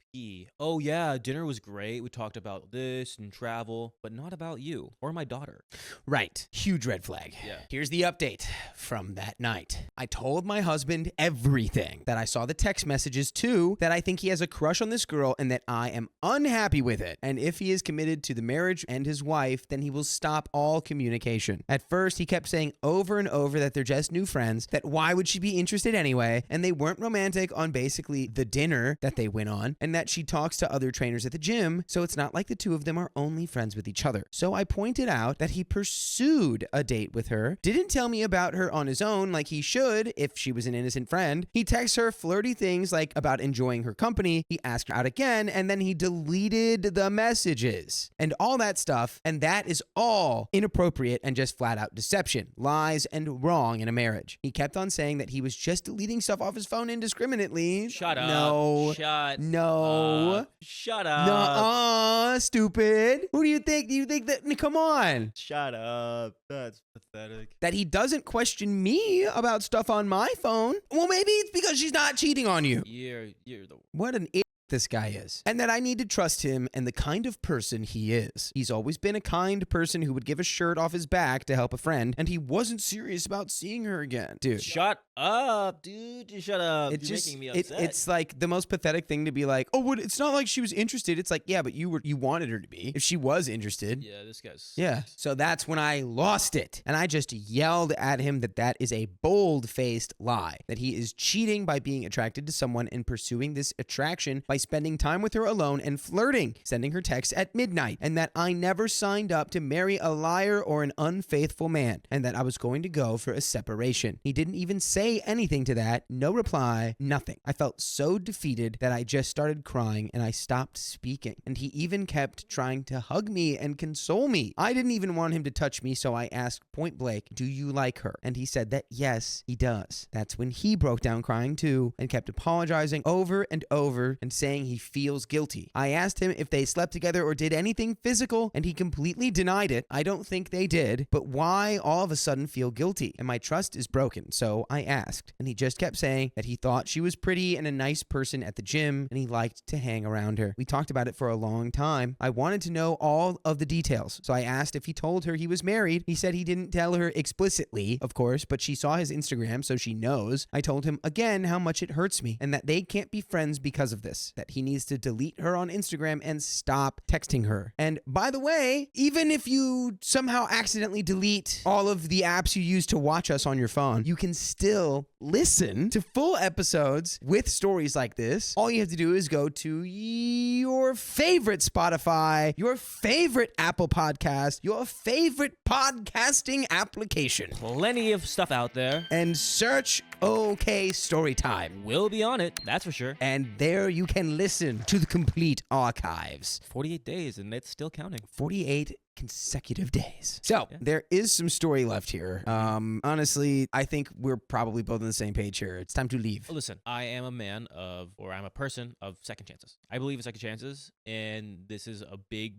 oh yeah, dinner was great. We talked about this and travel, but not about you or my daughter. Right. Huge red flag. Yeah. Here's the update from that night. I told my husband everything, that I saw the text messages too, that I think he has a crush on this girl and that I am unhappy with it. And if he is committed to the marriage and his wife, then he will stop all communication. At first, he kept saying over and over that they're just new friends, that why would she be interested anyway, and they weren't romantic on basically the dinner that they went on, and that she talks to other trainers at the gym, so it's not like the two of them are only friends with each other. So I pointed out that he pursued a date with her, didn't tell me about her on his own like he should if she was an innocent friend. He texts her flirty things like about enjoying her company, he asked her out again, and then he deleted the messages. And all that stuff, and that is all inappropriate and just flat out deception, lies, and wrong in a marriage. He kept on saying that he was just deleting stuff off his phone indiscriminately. Shut up. No. No. Shut up. Nuh-uh, stupid. Who do you think? Do you think that? Come on. Shut up. That's pathetic. That he doesn't question me about stuff on my phone. Well, maybe it's because she's not cheating on you. You're the What an idiot this guy is, and that I need to trust him and the kind of person he is. He's always been a kind person who would give a shirt off his back to help a friend, and he wasn't serious about seeing her again. Dude. Shut up, dude. Just shut up. It's You're just, making me upset. it's like the most pathetic thing to be like, oh, what? It's not like she was interested. It's like, yeah, but you wanted her to be. If she was interested. Yeah, this guy's. Yeah. So that's when I lost it. And I just yelled at him that is a bold-faced lie. That he is cheating by being attracted to someone and pursuing this attraction by spending time with her alone and flirting, sending her texts at midnight. And that I never signed up to marry a liar or an unfaithful man. And that I was going to go for a separation. He didn't even say anything to that. No reply. Nothing. I felt so defeated that I just started crying and I stopped speaking. And he even kept trying to hug me and console me. I didn't even want him to touch me, so I asked point blank, do you like her? And he said that yes, he does. That's when he broke down crying too and kept apologizing over and over and saying he feels guilty. I asked him if they slept together or did anything physical, and he completely denied it. I don't think they did, but why all of a sudden feel guilty? And my trust is broken, so I asked. And he just kept saying that he thought she was pretty and a nice person at the gym, and he liked to hang around her. We talked about it for a long time. I wanted to know all of the details, so I asked if he told her he was married. He said he didn't tell her explicitly, of course, but she saw his Instagram, so she knows. I told him again how much it hurts me, and that they can't be friends because of this. this, that he needs to delete her on Instagram and stop texting her. And by the way, even if you somehow accidentally delete all of the apps you use to watch us on your phone, you can still listen to full episodes with stories like this. All you have to do is go to your favorite Spotify, your favorite Apple Podcast, your favorite podcasting application, Plenty of stuff out there. and search OK Storytime. We'll be on it, that's for sure. And there you can listen to the complete archives. 48 days and it's still counting. 48 consecutive days. So there is some story left here. Honestly, I think we're probably both on the same page here. It's time to leave. Listen, I am a man of, or I'm a person of second chances. I believe in second chances, and this is a big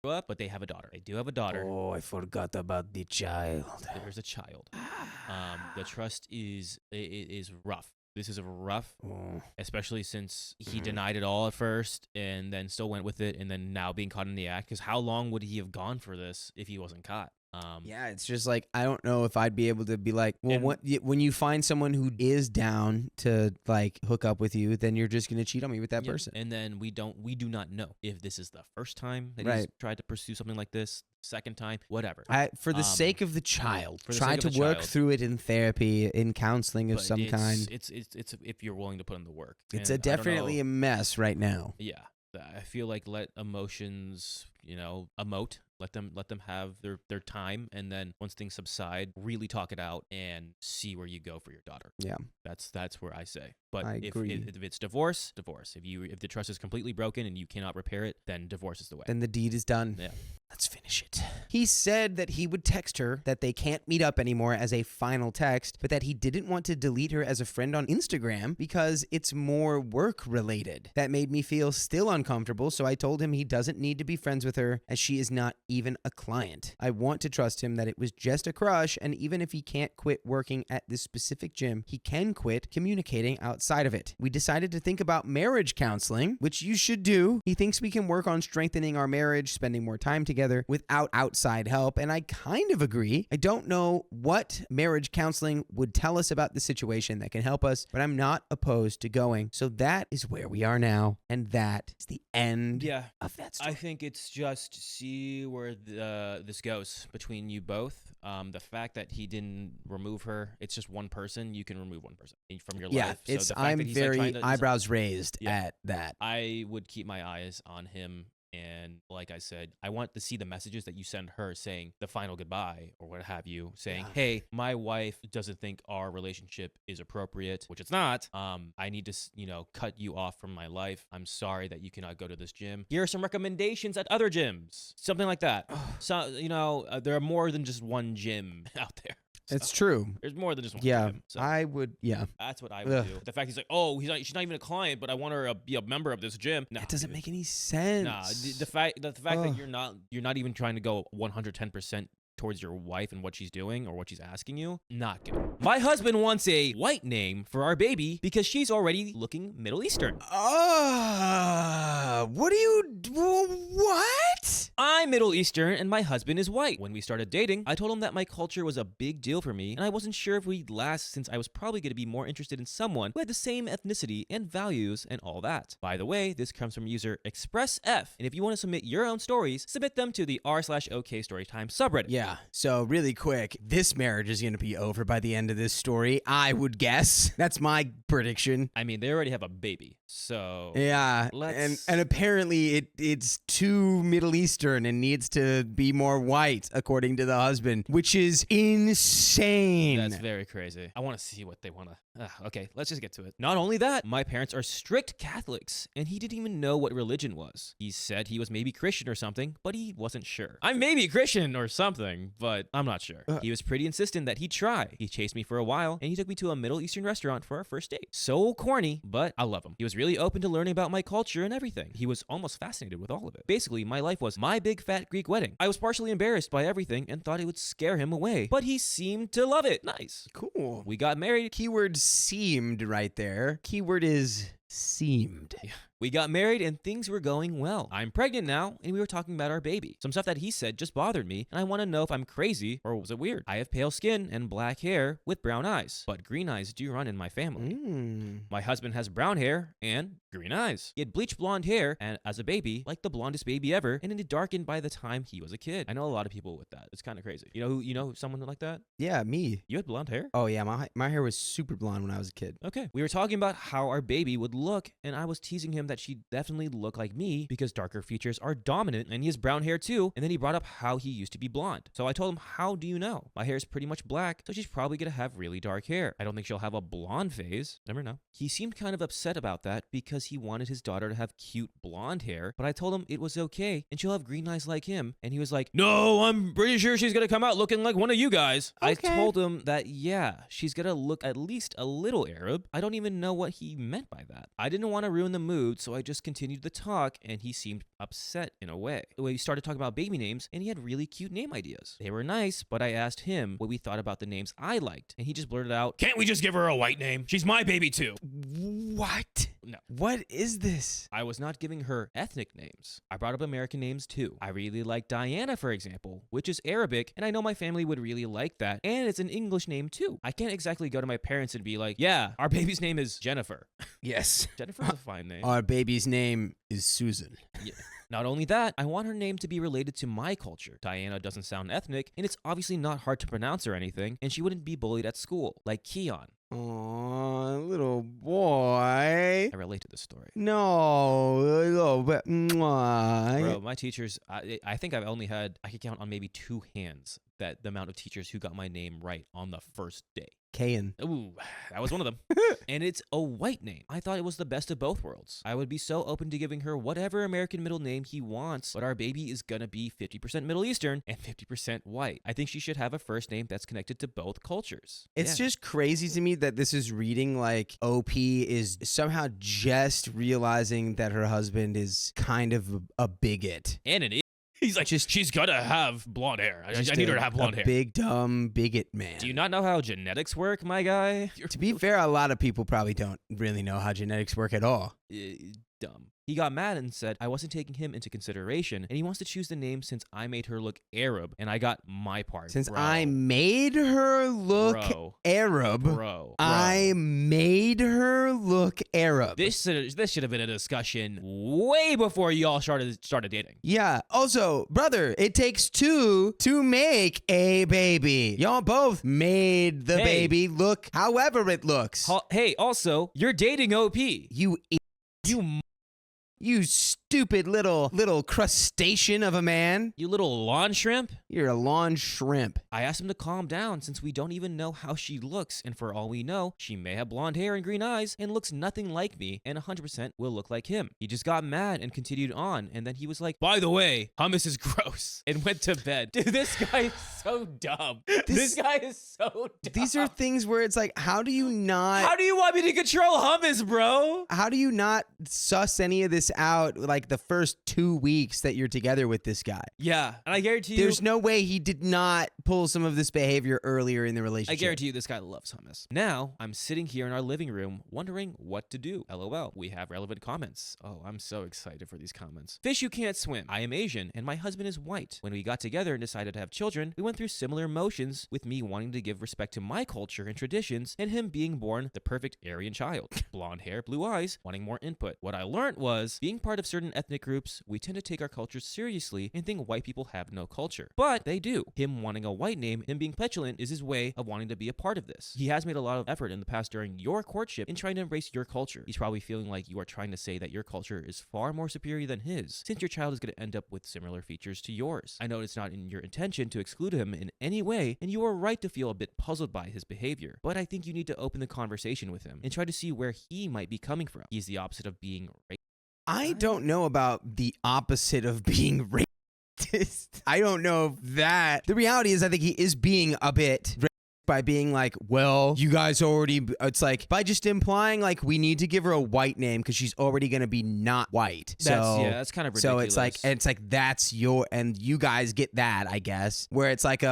up, but they have a daughter. They do have a daughter. Oh, I forgot about the child. There's a child. The trust is rough. This is rough, especially since he denied it all at first and then still went with it, and then now being caught in the act. Because how long would he have gone for this if he wasn't caught? Yeah, it's just like, I don't know if I'd be able to be like, well, when you find someone who is down to like hook up with you, then you're just going to cheat on me with that person. And then we do not know if this is the first time that he's tried to pursue something like this, second time, whatever. For the sake of the child, try sake to of the work child. through it in therapy, in counseling of But some kind. It's if you're willing to put in the work. It's And I don't definitely know. a mess right now. Yeah. I feel like let emotions, emote. Let them have their time, and then once things subside, really talk it out and see where you go for your daughter. Yeah. That's where I say. But I if agree. if it's divorce. If the trust is completely broken and you cannot repair it, then divorce is the way. Then the deed is done. Yeah. Let's finish it. He said that he would text her, that they can't meet up anymore as a final text, but that he didn't want to delete her as a friend on Instagram because it's more work related. That made me feel still uncomfortable, so I told him he doesn't need to be friends with her as she is not even a client. I want to trust him that it was just a crush, and even if he can't quit working at this specific gym, he can quit communicating outside of it. We decided to think about marriage counseling, which you should do. He thinks we can work on strengthening our marriage, spending more time together without outside help, and I kind of agree. I don't know what marriage counseling would tell us about the situation that can help us, but I'm not opposed to going. So that is where we are now, and that is the end of that story. I think it's just see where this goes between you both. The fact that he didn't remove her, it's just one person. You can remove one person from your life. So It's the fact I'm that he's, very trying to, eyebrows raised at that. I would keep my eyes on him. And like I said, I want to see the messages that you send her saying the final goodbye or what have you, saying, hey, my wife doesn't think our relationship is appropriate, which it's not. I need to, cut you off from my life. I'm sorry that you cannot go to this gym. Here are some recommendations at other gyms. Something like that. So, there are more than just one gym out there. It's true. There's more than just one gym. So I would, that's what I would do. The fact he's like, oh, she's not even a client, but I want her to be a member of this gym. No, that doesn't make any sense. Nah, the fact that you're not even trying to go 110% towards your wife and what she's doing or what she's asking you, not good. My husband wants a white name for our baby because she's already looking Middle Eastern. What? I'm Middle Eastern and my husband is white. When we started dating, I told him that my culture was a big deal for me and I wasn't sure if we'd last since I was probably going to be more interested in someone who had the same ethnicity and values and all that. By the way, this comes from user ExpressF, and if you want to submit your own stories, submit them to the r/OK Storytime subreddit. Yeah, so really quick, this marriage is going to be over by the end of this story, I would guess. That's my prediction. I mean, they already have a baby, so... Yeah, and apparently it's too Middle Eastern and needs to be more white, according to the husband, which is insane. That's very crazy. I want to see what they want to... okay, let's just get to it. Not only that, my parents are strict Catholics, and he didn't even know what religion was. He said he was maybe Christian or something, but he wasn't sure. I'm maybe Christian or something, but I'm not sure. He was pretty insistent that he'd try. He chased me for a while, and he took me to a Middle Eastern restaurant for our first date. So corny, but I love him. He was really open to learning about my culture and everything. He was almost fascinated with all of it. Basically, my life was my big fat Greek wedding. I was partially embarrassed by everything and thought it would scare him away, but he seemed to love it. Nice. Cool. We got married. Keyword seemed right there. Keyword is seemed. We got married and things were going well. I'm pregnant now and we were talking about our baby. Some stuff that he said just bothered me and I want to know if I'm crazy or was it weird. I have pale skin and black hair with brown eyes, but green eyes do run in my family. My husband has brown hair and green eyes. He had bleached blonde hair and as a baby, like the blondest baby ever, and it darkened by the time he was a kid. I know a lot of people with that. It's kind of crazy. You know someone like that? Yeah, me. You had blonde hair? Oh yeah, my hair was super blonde when I was a kid. Okay. We were talking about how our baby would look, and I was teasing him that she'd definitely look like me because darker features are dominant, and he has brown hair too. And then he brought up how he used to be blonde. So I told him, how do you know? My hair is pretty much black, so she's probably gonna have really dark hair. I don't think she'll have a blonde phase. Never know. He seemed kind of upset about that because he wanted his daughter to have cute blonde hair, but I told him it was okay and she'll have green eyes like him. And he was like, no, I'm pretty sure she's gonna come out looking like one of you guys. I told him that, yeah, she's gonna look at least a little Arab. I don't even know what he meant by that. I didn't want to ruin the mood, so I just continued the talk, and he seemed upset in a way. We started talking about baby names, and he had really cute name ideas. They were nice, but I asked him what we thought about the names I liked, and he just blurted out, Can't we just give her a white name? She's my baby too. What? No. What is this? I was not giving her ethnic names. I brought up American names too. I really like Diana, for example, which is Arabic, and I know my family would really like that, and it's an English name too. I can't exactly go to my parents and be like, yeah, our baby's name is Jennifer. Yes. Jennifer's a fine name. Our baby's name is Susan. Yeah. Not only that, I want her name to be related to my culture. Diana doesn't sound ethnic, and it's obviously not hard to pronounce or anything, and she wouldn't be bullied at school, like Keon. Aw, little boy. I relate to this story. No, little bit. Bro, my teachers, I think I could count on maybe 2 hands that the amount of teachers who got my name right on the first day. Kayan. Ooh, that was one of them. And it's a white name. I thought it was the best of both worlds. I would be so open to giving her whatever American middle name he wants, but our baby is gonna be 50% Middle Eastern and 50% white. I think she should have a first name that's connected to both cultures. It's just crazy to me that this is reading like OP is somehow just realizing that her husband is kind of a bigot. And an He's like, she's gotta have blonde hair. I need her to have blonde hair. Big, dumb bigot man. Do you not know how genetics work, my guy? To be fair, a lot of people probably don't really know how genetics work at all. Dumb. He got mad and said I wasn't taking him into consideration, and he wants to choose the name since I made her look Arab, and I got my part. Since bro. I made her look Arab, bro. I made her look Arab. This should have been a discussion way before y'all started dating. Yeah. Also, brother, it takes 2 to make a baby. Y'all both made the baby look however it looks. Hey, also, you're dating OP. You stupid little crustacean of a man. You little lawn shrimp. You're a lawn shrimp. I asked him to calm down since we don't even know how she looks, and for all we know, she may have blonde hair and green eyes and looks nothing like me and 100% will look like him. He just got mad and continued on, and then he was like, by the way, hummus is gross, and went to bed. Dude, this guy is so dumb. This guy is so dumb. These are things where it's like, how do you How do you want me to control hummus, bro? How do you not suss any of this out like the first 2 weeks that you're together with this guy? Yeah, and I guarantee you, there's no way he did not pull some of this behavior earlier in the relationship. I guarantee you this guy loves hummus. Now, I'm sitting here in our living room wondering what to do. LOL, we have relevant comments. Oh, I'm so excited for these comments. Fish you can't swim. I am Asian and my husband is white. When we got together and decided to have children, we went through similar emotions with me wanting to give respect to my culture and traditions and him being born the perfect Aryan child. Blonde hair, blue eyes, wanting more input. What I learned was being part of certain ethnic groups, we tend to take our cultures seriously and think white people have no culture. But they do. Him wanting a white name and being petulant is his way of wanting to be a part of this. He has made a lot of effort in the past during your courtship in trying to embrace your culture. He's probably feeling like you are trying to say that your culture is far more superior than his, since your child is going to end up with similar features to yours. I know it's not in your intention to exclude him in any way, and you are right to feel a bit puzzled by his behavior, but I think you need to open the conversation with him and try to see where he might be coming from. He's the opposite of being racist. I don't know about the opposite of being racist. I don't know if that. The reality is I think he is being a bit by being like, well, you guys already, it's like by just implying like we need to give her a white name because she's already going to be not white. That's kind of ridiculous. So it's like that's your, and you guys get that, I guess, where it's like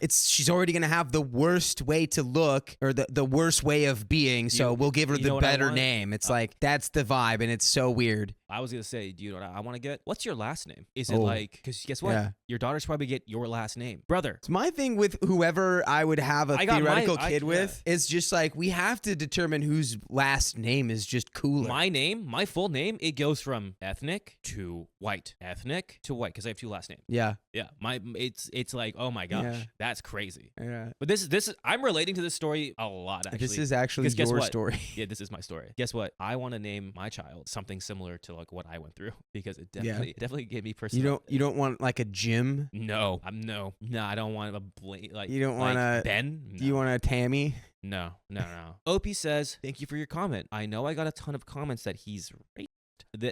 she's already going to have the worst way to look or the worst way of being. So we'll give her the better name. It's like, that's the vibe. And it's so weird. I was going to say, do you know what I want to get? What's your last name? Is it like, because guess what? Yeah. Your daughters probably get your last name. Brother. It's my thing with whoever I would have a theoretical kid with. It's just like, we have to determine whose last name is just cooler. My full name, it goes from ethnic to white. Ethnic to white, because I have 2 last names. Yeah. Yeah. It's like, oh my gosh, Yeah. that's crazy. Yeah. But this is I'm relating to this story a lot, actually. This is actually your story. Yeah, this is my story. Guess what? I want to name my child something similar to like what I went through because it definitely gave me personal. You don't want like a Jim? No, no, I don't want a like. You don't like want a Ben? Do you want a Tammy? No. OP says, thank you for your comment. I know I got a ton of comments that he's racist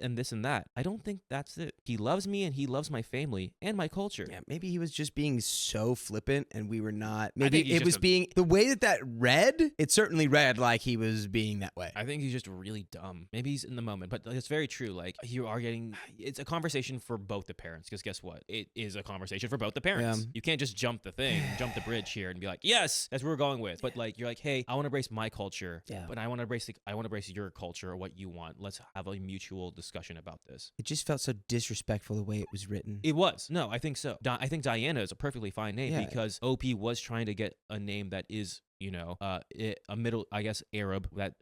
and this and that. I don't think that's it. He loves me and he loves my family and my culture. Yeah, maybe he was just being so flippant and we were not. Maybe think he's it was being the way that read. It certainly read like he was being that way. I think he's just really dumb. Maybe he's in the moment, but it's very true. Like you are getting, it's a conversation for both the parents. Because guess what? It is a conversation for both the parents. You can't just jump the bridge here and be like, yes, that's what we're going with. But like you're like, hey, I want to embrace my culture, but I want to embrace your culture or what you want. Let's have a mutual discussion about this. It just felt so disrespectful the way it was written. It was. No, I think so. I think Diana is a perfectly fine name because OP was trying to get a name that is, a middle, I guess, Arab that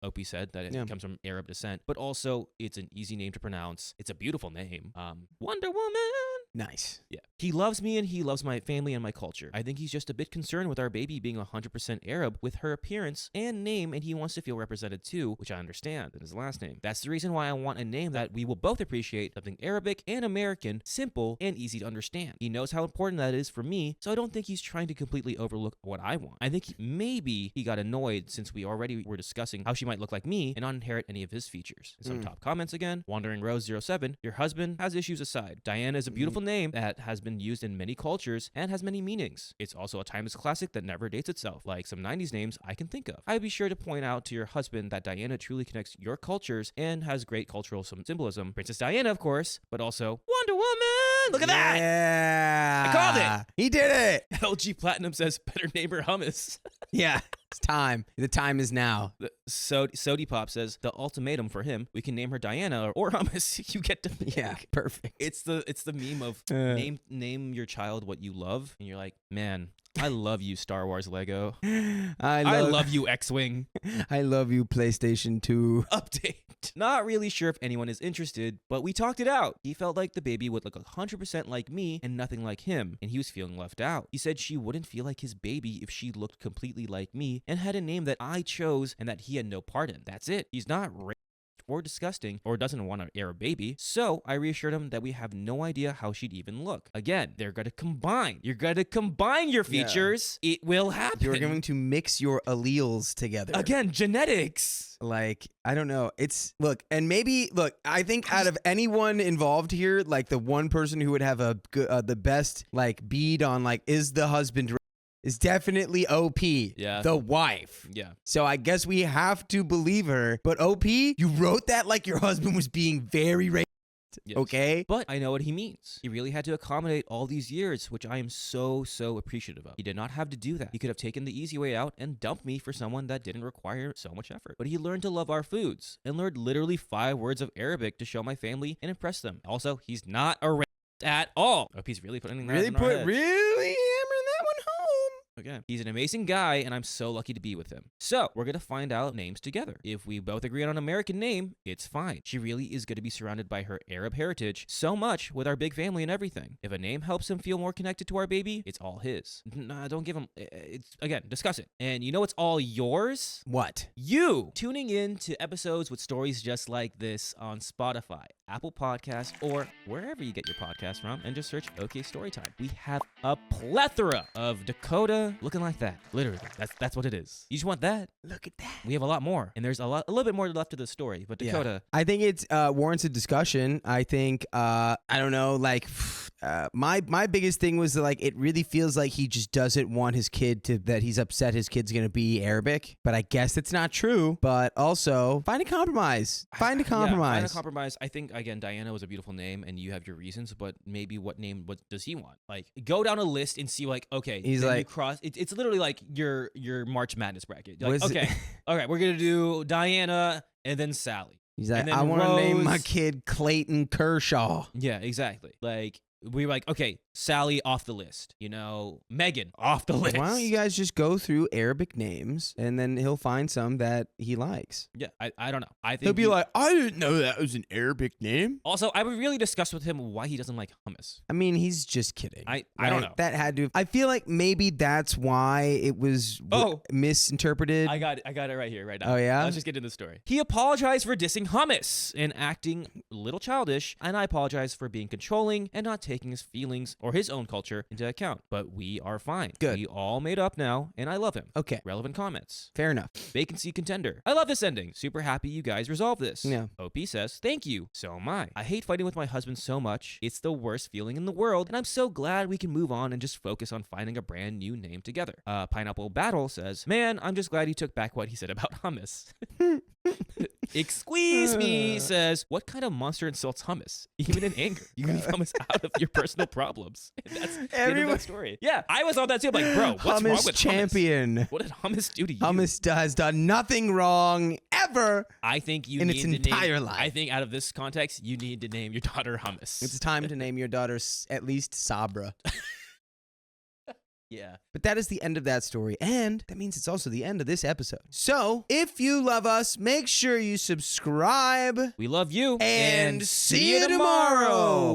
OP said that it comes from Arab descent, but also it's an easy name to pronounce. It's a beautiful name. Wonder Woman. Nice. Yeah. He loves me and he loves my family and my culture. I think he's just a bit concerned with our baby being 100% Arab with her appearance and name, and he wants to feel represented too, which I understand in his last name. That's the reason why I want a name that we will both appreciate, something Arabic and American, simple and easy to understand. He knows how important that is for me, so I don't think he's trying to completely overlook what I want. I think maybe he got annoyed since we already were discussing how she might look like me and not inherit any of his features. Some top comments again. Wandering Rose 07, your husband has issues aside. Diana is a beautiful name that has been used in many cultures and has many meanings. It's also a timeless classic that never dates itself, like some 90s names I can think of. I'd be sure to point out to your husband that Diana truly connects your cultures and has great cultural symbolism. Princess Diana, of course, but also Wonder Woman! Look at that! Yeah! I called it! He did it! LG Platinum says, better name her hummus. Yeah, it's time. The time is now. Sody Pop says, the ultimatum for him, we can name her Diana or hummus. You get to pick. Yeah, perfect. It's the meme of name your child what you love, and you're like, man, I love you, Star Wars Lego. I love you, X-Wing. I love you, PlayStation 2. Update. Not really sure if anyone is interested, but we talked it out. He felt like the baby would look 100% like me and nothing like him, and he was feeling left out. He said she wouldn't feel like his baby if she looked completely like me and had a name that I chose and that he had no part in. That's it. He's not or disgusting or doesn't want to air a baby. So I reassured him that we have no idea how she'd even look. Again, they're going to combine. You're going to combine your features. Yeah. It will happen. You're going to mix your alleles together. Again, genetics. Like, I don't know. I think out of anyone involved here, like the one person who would have the best like bead on like, is the husband is definitely OP, the wife. Yeah. So I guess we have to believe her. But OP, you wrote that like your husband was being very racist. Yes. Okay? But I know what he means. He really had to accommodate all these years, which I am so appreciative of. He did not have to do that. He could have taken the easy way out and dumped me for someone that didn't require so much effort. But he learned to love our foods and learned literally 5 words of Arabic to show my family and impress them. Also, he's not a racist at all. Hope he's really putting that in our heads. Really hammering that one home. Okay. He's an amazing guy, and I'm so lucky to be with him. So, we're going to find out names together. If we both agree on an American name, it's fine. She really is going to be surrounded by her Arab heritage so much with our big family and everything. If a name helps him feel more connected to our baby, it's all his. Nah, don't give him... Again, discuss it. And you know what's all yours? What? You! Tuning in to episodes with stories just like this on Spotify, Apple Podcasts, or wherever you get your podcast from, and just search OK Storytime. We have a plethora of Dakota, Dakota looking like that. Literally, that's what it is. You just want that. Look at that. We have a lot more, and there's a little bit more left to the story. But Dakota, I think it's warrants a discussion. I think I don't know, like my biggest thing was that, like, it really feels like he just doesn't want his kid to, that he's upset his kid's gonna be Arabic. But I guess it's not true. But also find a compromise. Find a compromise. Find a compromise. I think again, Diana was a beautiful name, and you have your reasons. But maybe what does he want? Like, go down a list and see, like, okay, he's then like, you cross. It's literally like your March Madness bracket. Like, Was it- okay, all right, we're gonna do Diana and then Sally. He's like, And then I want to name my Rose- kid Clayton Kershaw. Yeah, exactly. Like, we were like, okay, Sally off the list. You know, Megan off the list. Why don't you guys just go through Arabic names, and then he'll find some that he likes. Yeah, I don't know. I think He'll be like, I didn't know that was an Arabic name. Also, I would really discuss with him why he doesn't like hummus. I mean, he's just kidding. I don't know. That had to. I feel like maybe that's why it was misinterpreted. I got it right here, right now. Oh, yeah? Let's just get into the story. He apologized for dissing hummus and acting a little childish, and I apologize for being controlling and not taking his feelings or his own culture into account. But we are fine. Good. We all made up now, and I love him. Okay. Relevant comments. Fair enough. Vacancy contender. I love this ending. Super happy you guys resolved this. Yeah. OP says, thank you. So am I. I hate fighting with my husband so much. It's the worst feeling in the world, and I'm so glad we can move on and just focus on finding a brand new name together. Pineapple Battle says, man, I'm just glad he took back what he said about hummus. Excuse me says, what kind of monster insults hummus? Even in anger. You leave hummus out of your personal problems. And that's the end of Everyone- that story. Yeah, I was on that too. I'm like, bro, what's wrong Hummus with champion. hummus? What did hummus do to you? Hummus has done nothing wrong ever. I think you in need its to entire name, life. I think out of this context, you need to name your daughter Hummus. It's time to name your daughter at least Sabra. Yeah. But that is the end of that story, and that means it's also the end of this episode. So, if you love us, make sure you subscribe. We love you. And see you tomorrow.